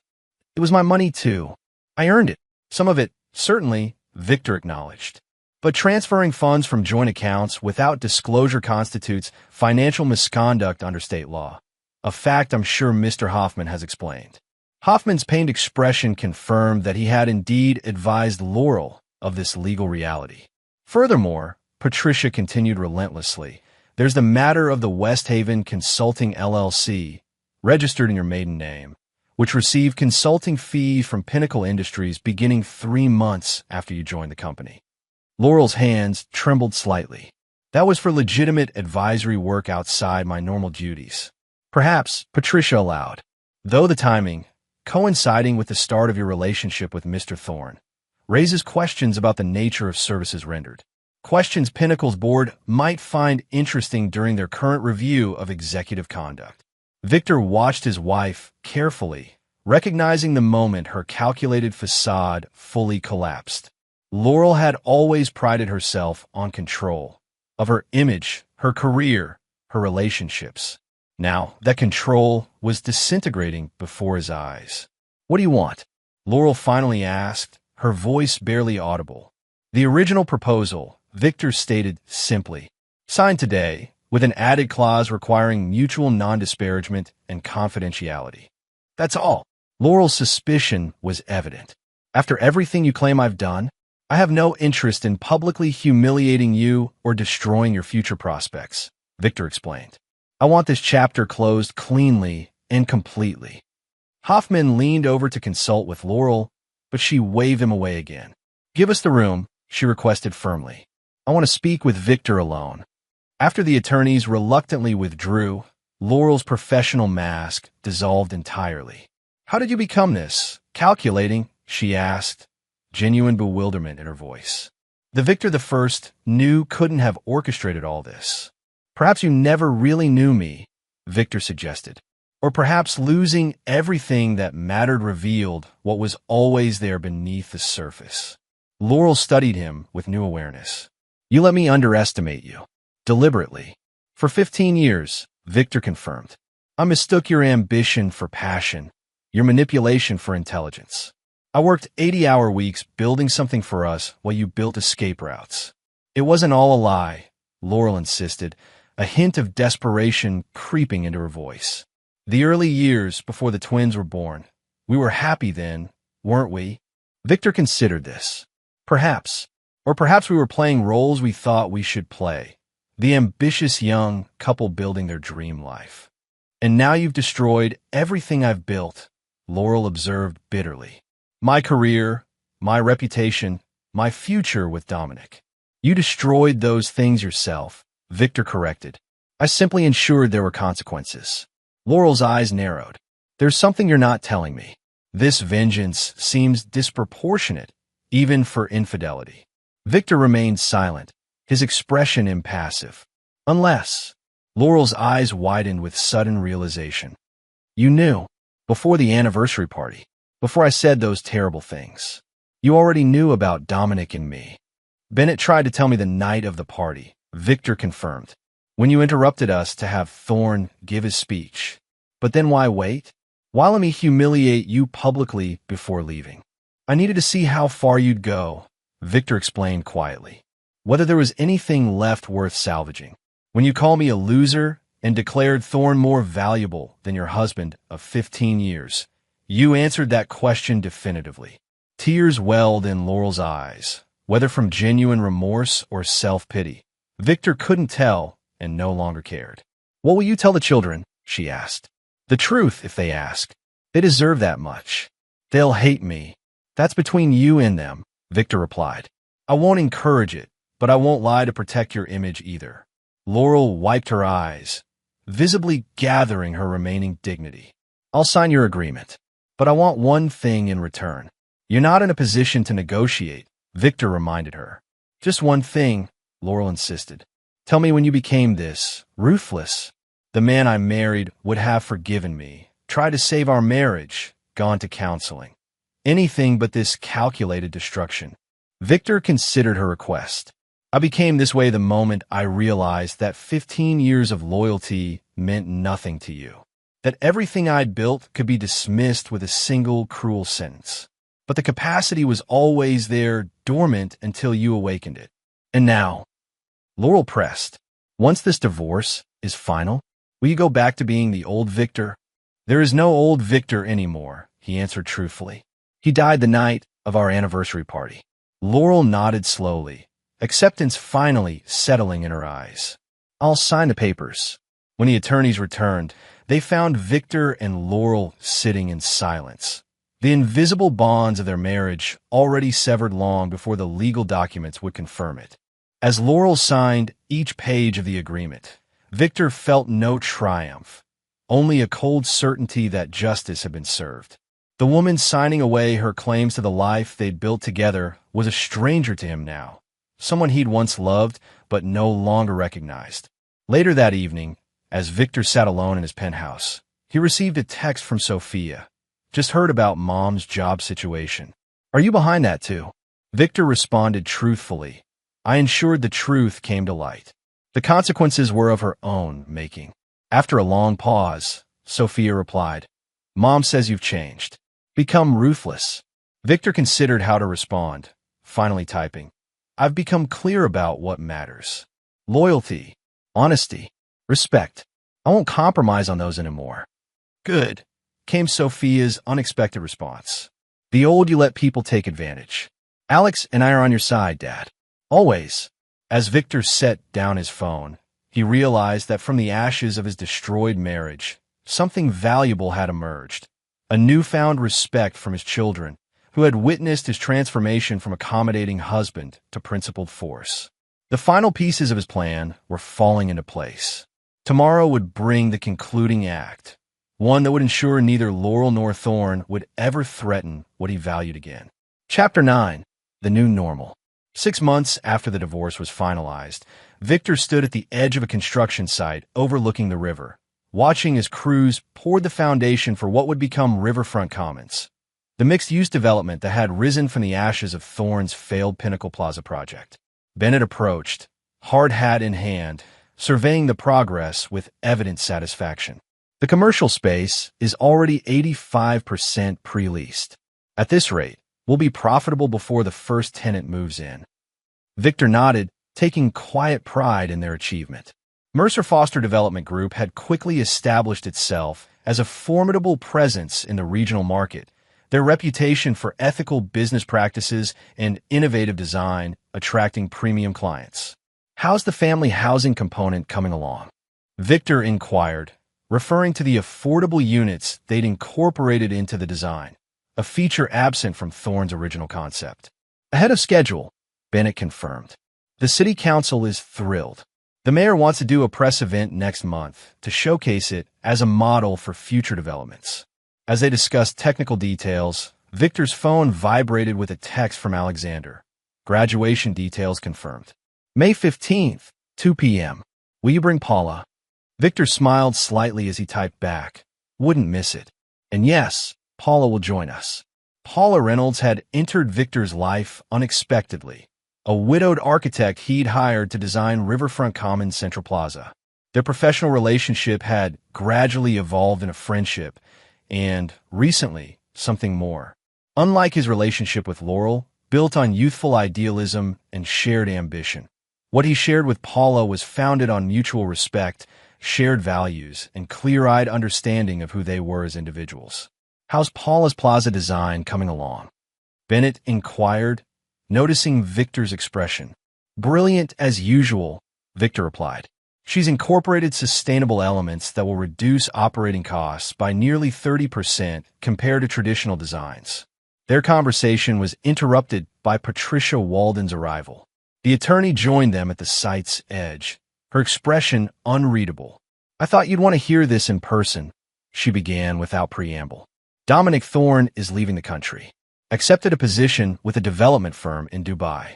It was my money, too. I earned it. Some of it, certainly, Victor acknowledged. But transferring funds from joint accounts without disclosure constitutes financial misconduct under state law, a fact I'm sure Mr. Hoffman has explained. Hoffman's pained expression confirmed that he had indeed advised Laurel of this legal reality. Furthermore, Patricia continued relentlessly, there's the matter of the West Haven Consulting LLC, registered in your maiden name, which received consulting fees from Pinnacle Industries beginning 3 months after you joined the company. Laurel's hands trembled slightly. That was for legitimate advisory work outside my normal duties. Perhaps, Patricia allowed. Though the timing, coinciding with the start of your relationship with Mr. Thorne, raises questions about the nature of services rendered. Questions Pinnacle's board might find interesting during their current review of executive conduct. Victor watched his wife carefully, recognizing the moment her calculated facade fully collapsed. Laurel had always prided herself on control of her image, her career, her relationships. Now, that control was disintegrating before his eyes. What do you want? Laurel finally asked, her voice barely audible. The original proposal, Victor stated simply, signed today, with an added clause requiring mutual non-disparagement and confidentiality. That's all. Laurel's suspicion was evident. After everything you claim I've done, I have no interest in publicly humiliating you or destroying your future prospects, Victor explained. I want this chapter closed cleanly and completely. Hoffman leaned over to consult with Laurel, but she waved him away again. Give us the room, she requested firmly. I want to speak with Victor alone. After the attorneys reluctantly withdrew, Laurel's professional mask dissolved entirely. How did you become this? Calculating, she asked, genuine bewilderment in her voice. The Victor I knew couldn't have orchestrated all this. Perhaps you never really knew me, Victor suggested. Or perhaps losing everything that mattered revealed what was always there beneath the surface. Laurel studied him with new awareness. You let me underestimate you. Deliberately. For 15 years, Victor confirmed. I mistook your ambition for passion, your manipulation for intelligence. I worked 80-hour weeks building something for us while you built escape routes. It wasn't all a lie, Laurel insisted, a hint of desperation creeping into her voice. The early years before the twins were born. We were happy then, weren't we? Victor considered this. Perhaps. Or perhaps we were playing roles we thought we should play. The ambitious young couple building their dream life. And now you've destroyed everything I've built, Laurel observed bitterly. My career, my reputation, my future with Dominic. You destroyed those things yourself, Victor corrected. I simply ensured there were consequences. Laurel's eyes narrowed. There's something you're not telling me. This vengeance seems disproportionate, even for infidelity. Victor remained silent, his expression impassive. Unless, Laurel's eyes widened with sudden realization. You knew, before the anniversary party. Before I said those terrible things. You already knew about Dominic and me. Bennett tried to tell me the night of the party, Victor confirmed, when you interrupted us to have Thorne give his speech. But then why wait? Why let me humiliate you publicly before leaving? I needed to see how far you'd go, Victor explained quietly. Whether there was anything left worth salvaging. When you called me a loser and declared Thorne more valuable than your husband of 15 years, you answered that question definitively. Tears welled in Laurel's eyes, whether from genuine remorse or self-pity. Victor couldn't tell and no longer cared. What will you tell the children? She asked. The truth, if they ask. They deserve that much. They'll hate me. That's between you and them, Victor replied. I won't encourage it, but I won't lie to protect your image either. Laurel wiped her eyes, visibly gathering her remaining dignity. I'll sign your agreement. But I want one thing in return. You're not in a position to negotiate, Victor reminded her. Just one thing, Laurel insisted. Tell me when you became this ruthless. The man I married would have forgiven me, tried to save our marriage, gone to counseling. Anything but this calculated destruction. Victor considered her request. I became this way the moment I realized that 15 years of loyalty meant nothing to you. That everything I'd built could be dismissed with a single cruel sentence. But the capacity was always there, dormant until you awakened it. And now, Laurel pressed, once this divorce is final, will you go back to being the old Victor? There is no old Victor anymore, he answered truthfully. He died the night of our anniversary party. Laurel nodded slowly, acceptance finally settling in her eyes. I'll sign the papers. When the attorneys returned, they found Victor and Laurel sitting in silence. The invisible bonds of their marriage already severed long before the legal documents would confirm it. As Laurel signed each page of the agreement, Victor felt no triumph, only a cold certainty that justice had been served. The woman signing away her claims to the life they'd built together was a stranger to him now, someone he'd once loved but no longer recognized. Later that evening, as Victor sat alone in his penthouse, he received a text from Sophia. Just heard about Mom's job situation. Are you behind that too? Victor responded truthfully. I ensured the truth came to light. The consequences were of her own making. After a long pause, Sophia replied, Mom says you've changed. Become ruthless. Victor considered how to respond, finally typing, I've become clear about what matters. Loyalty, honesty, respect. I won't compromise on those anymore. Good, came Sophia's unexpected response. The old you let people take advantage. Alex and I are on your side, Dad. Always. As Victor set down his phone, he realized that from the ashes of his destroyed marriage, something valuable had emerged. A newfound respect from his children, who had witnessed his transformation from accommodating husband to principled force. The final pieces of his plan were falling into place. Tomorrow would bring the concluding act, one that would ensure neither Laurel nor Thorne would ever threaten what he valued again. Chapter 9. The New Normal. 6 months after the divorce was finalized, Victor stood at the edge of a construction site overlooking the river, watching as crews poured the foundation for what would become Riverfront Commons, the mixed-use development that had risen from the ashes of Thorne's failed Pinnacle Plaza project. Bennett approached, hard hat in hand, surveying the progress with evident satisfaction. The commercial space is already 85% pre-leased. At this rate, we'll be profitable before the first tenant moves in. Victor nodded, taking quiet pride in their achievement. Mercer Foster Development Group had quickly established itself as a formidable presence in the regional market, their reputation for ethical business practices and innovative design attracting premium clients. How's the family housing component coming along? Victor inquired, referring to the affordable units they'd incorporated into the design, a feature absent from Thorne's original concept. Ahead of schedule, Bennett confirmed. The city council is thrilled. The mayor wants to do a press event next month to showcase it as a model for future developments. As they discussed technical details, Victor's phone vibrated with a text from Alexander. Graduation details confirmed. May 15th, 2 p.m. Will you bring Paula? Victor smiled slightly as he typed back. Wouldn't miss it. And yes, Paula will join us. Paula Reynolds had entered Victor's life unexpectedly, a widowed architect he'd hired to design Riverfront Commons Central Plaza. Their professional relationship had gradually evolved into friendship and, recently, something more. Unlike his relationship with Laurel, built on youthful idealism and shared ambition, what he shared with Paula was founded on mutual respect, shared values, and clear-eyed understanding of who they were as individuals. How's Paula's plaza design coming along? Bennett inquired, noticing Victor's expression. Brilliant as usual, Victor replied. She's incorporated sustainable elements that will reduce operating costs by nearly 30% compared to traditional designs. Their conversation was interrupted by Patricia Walden's arrival. The attorney joined them at the site's edge, her expression unreadable. I thought you'd want to hear this in person, she began without preamble. Dominic Thorne is leaving the country. Accepted a position with a development firm in Dubai.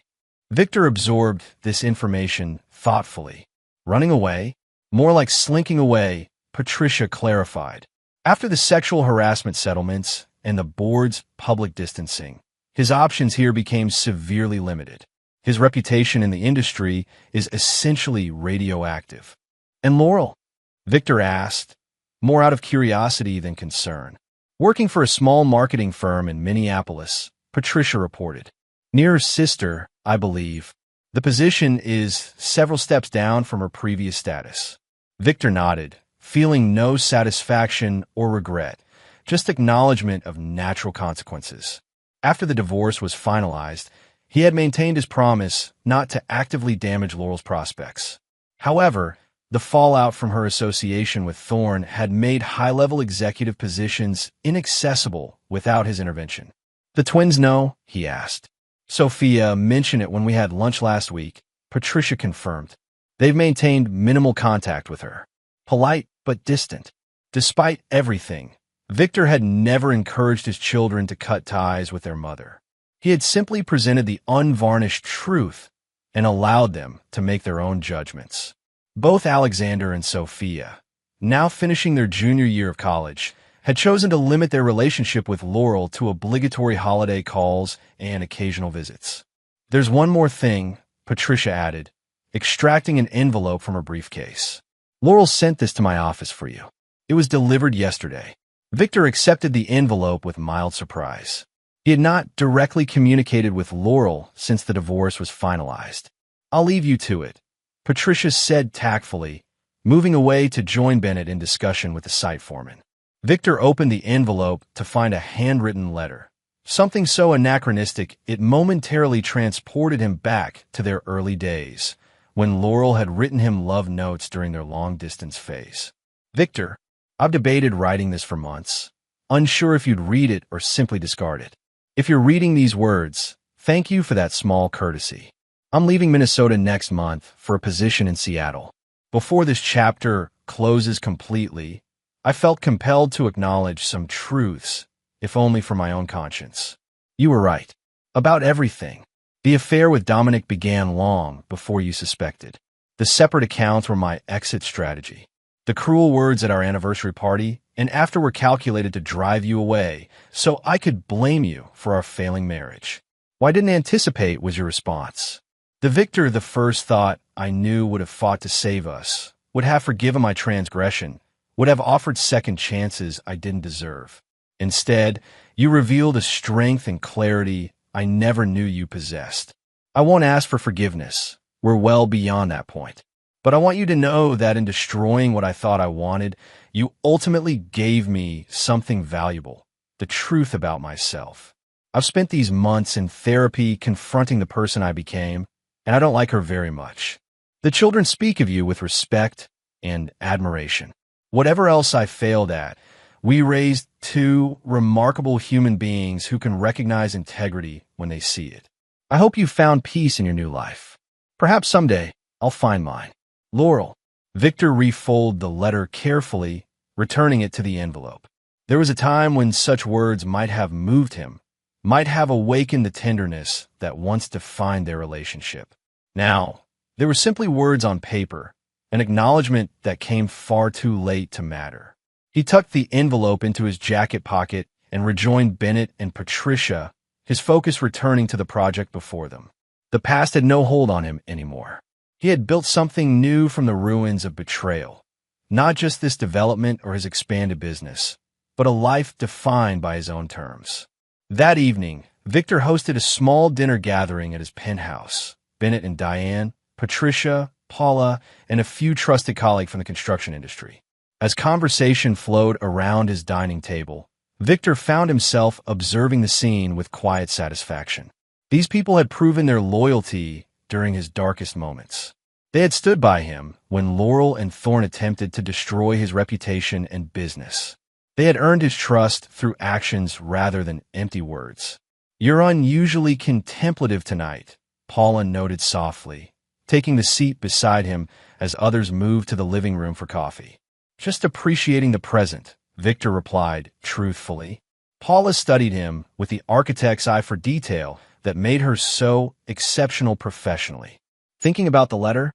Victor absorbed this information thoughtfully, Running away? More like slinking away, Patricia clarified. After the sexual harassment settlements and the board's public distancing, his options here became severely limited. His reputation in the industry is essentially radioactive. And Laurel? Victor asked, more out of curiosity than concern. Working for a small marketing firm in Minneapolis, Patricia reported. Near her sister, I believe. The position is several steps down from her previous status. Victor nodded, feeling no satisfaction or regret, just acknowledgement of natural consequences. After the divorce was finalized, he had maintained his promise not to actively damage Laurel's prospects. However, the fallout from her association with Thorne had made high-level executive positions inaccessible without his intervention. The twins know? He asked. Sophia mentioned it when we had lunch last week, Patricia confirmed. They've maintained minimal contact with her. Polite, but distant. Despite everything, Victor had never encouraged his children to cut ties with their mother. He had simply presented the unvarnished truth and allowed them to make their own judgments. Both Alexander and Sophia, now finishing their junior year of college, had chosen to limit their relationship with Laurel to obligatory holiday calls and occasional visits. There's one more thing, Patricia added, extracting an envelope from her briefcase. Laurel sent this to my office for you. It was delivered yesterday. Victor accepted the envelope with mild surprise. He had not directly communicated with Laurel since the divorce was finalized. I'll leave you to it, Patricia said tactfully, moving away to join Bennett in discussion with the site foreman. Victor opened the envelope to find a handwritten letter, something so anachronistic it momentarily transported him back to their early days, when Laurel had written him love notes during their long-distance phase. Victor, I've debated writing this for months, unsure if you'd read it or simply discard it. If you're reading these words, thank you for that small courtesy. I'm leaving Minnesota next month for a position in Seattle. Before this chapter closes completely, I felt compelled to acknowledge some truths, if only for my own conscience. You were right. About everything. The affair with Dominic began long before you suspected. The separate accounts were my exit strategy. The cruel words at our anniversary party and after were calculated to drive you away, so I could blame you for our failing marriage. Why didn't anticipate was your response. The Victor the first thought I knew would have fought to save us, would have forgiven my transgression, would have offered second chances I didn't deserve. Instead, you revealed a strength and clarity I never knew you possessed. I won't ask for forgiveness. We're well beyond that point. But I want you to know that in destroying what I thought I wanted, you ultimately gave me something valuable, the truth about myself. I've spent these months in therapy confronting the person I became, and I don't like her very much. The children speak of you with respect and admiration. Whatever else I failed at, we raised two remarkable human beings who can recognize integrity when they see it. I hope you found peace in your new life. Perhaps someday I'll find mine. Laurel. Victor refolded the letter carefully, returning it to the envelope. There was a time when such words might have moved him, might have awakened the tenderness that once defined their relationship. Now, they were simply words on paper, an acknowledgement that came far too late to matter. He tucked the envelope into his jacket pocket and rejoined Bennett and Patricia, his focus returning to the project before them. The past had no hold on him anymore. He had built something new from the ruins of betrayal, not just this development or his expanded business, but a life defined by his own terms. That evening, Victor hosted a small dinner gathering at his penthouse. Bennett and Diane, Patricia, Paula, and a few trusted colleagues from the construction industry. As conversation flowed around his dining table, Victor found himself observing the scene with quiet satisfaction. These people had proven their loyalty during his darkest moments. They had stood by him when Laurel and Thorne attempted to destroy his reputation and business. They had earned his trust through actions rather than empty words. You're unusually contemplative tonight, Paula noted softly, taking the seat beside him as others moved to the living room for coffee. Just appreciating the present, Victor replied truthfully. Paula studied him with the architect's eye for detail that made her so exceptional professionally. Thinking about the letter?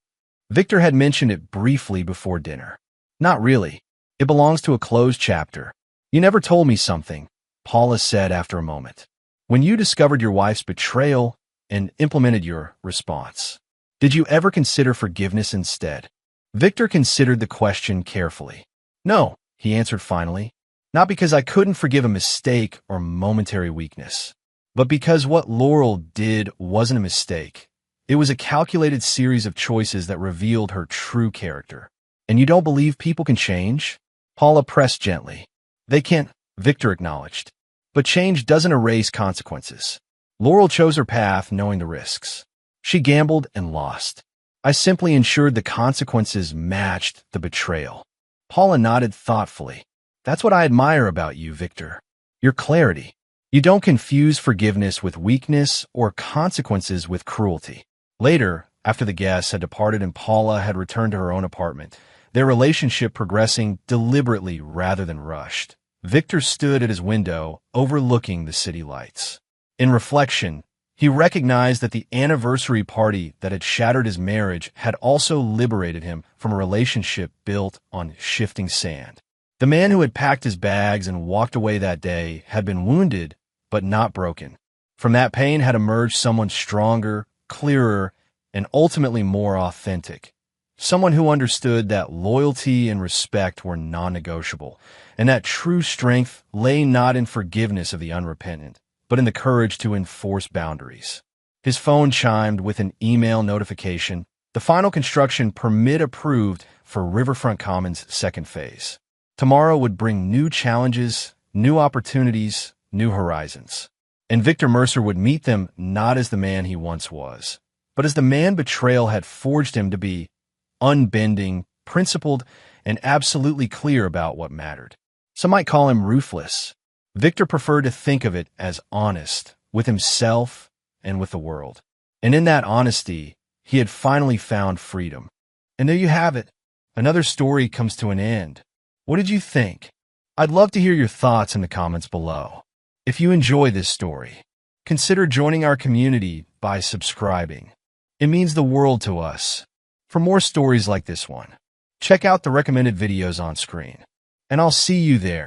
Victor had mentioned it briefly before dinner. Not really. It belongs to a closed chapter. You never told me something, Paula said after a moment. When you discovered your wife's betrayal and implemented your response, did you ever consider forgiveness instead? Victor considered the question carefully. No, he answered finally. Not because I couldn't forgive a mistake or momentary weakness, but because what Laurel did wasn't a mistake. It was a calculated series of choices that revealed her true character. And you don't believe people can change? Paula pressed gently. They can't, Victor acknowledged. But change doesn't erase consequences. Laurel chose her path knowing the risks. She gambled and lost. I simply ensured the consequences matched the betrayal. Paula nodded thoughtfully. That's what I admire about you, Victor. Your clarity. You don't confuse forgiveness with weakness or consequences with cruelty. Later, after the guests had departed and Paula had returned to her own apartment, their relationship progressing deliberately rather than rushed, Victor stood at his window overlooking the city lights. In reflection, he recognized that the anniversary party that had shattered his marriage had also liberated him from a relationship built on shifting sand. The man who had packed his bags and walked away that day had been wounded, but not broken. From that pain had emerged someone stronger, clearer, and ultimately more authentic. Someone who understood that loyalty and respect were non-negotiable, and that true strength lay not in forgiveness of the unrepentant, but in the courage to enforce boundaries. His phone chimed with an email notification. The final construction permit approved for Riverfront Commons' second phase. Tomorrow would bring new challenges, new opportunities, new horizons. And Victor Mercer would meet them not as the man he once was, but as the man betrayal had forged him to be, unbending, principled, and absolutely clear about what mattered. Some might call him ruthless. Victor preferred to think of it as honest, with himself and with the world. And in that honesty, he had finally found freedom. And there you have it. Another story comes to an end. What did you think? I'd love to hear your thoughts in the comments below. If you enjoy this story, consider joining our community by subscribing. It means the world to us. For more stories like this one, check out the recommended videos on screen. And I'll see you there.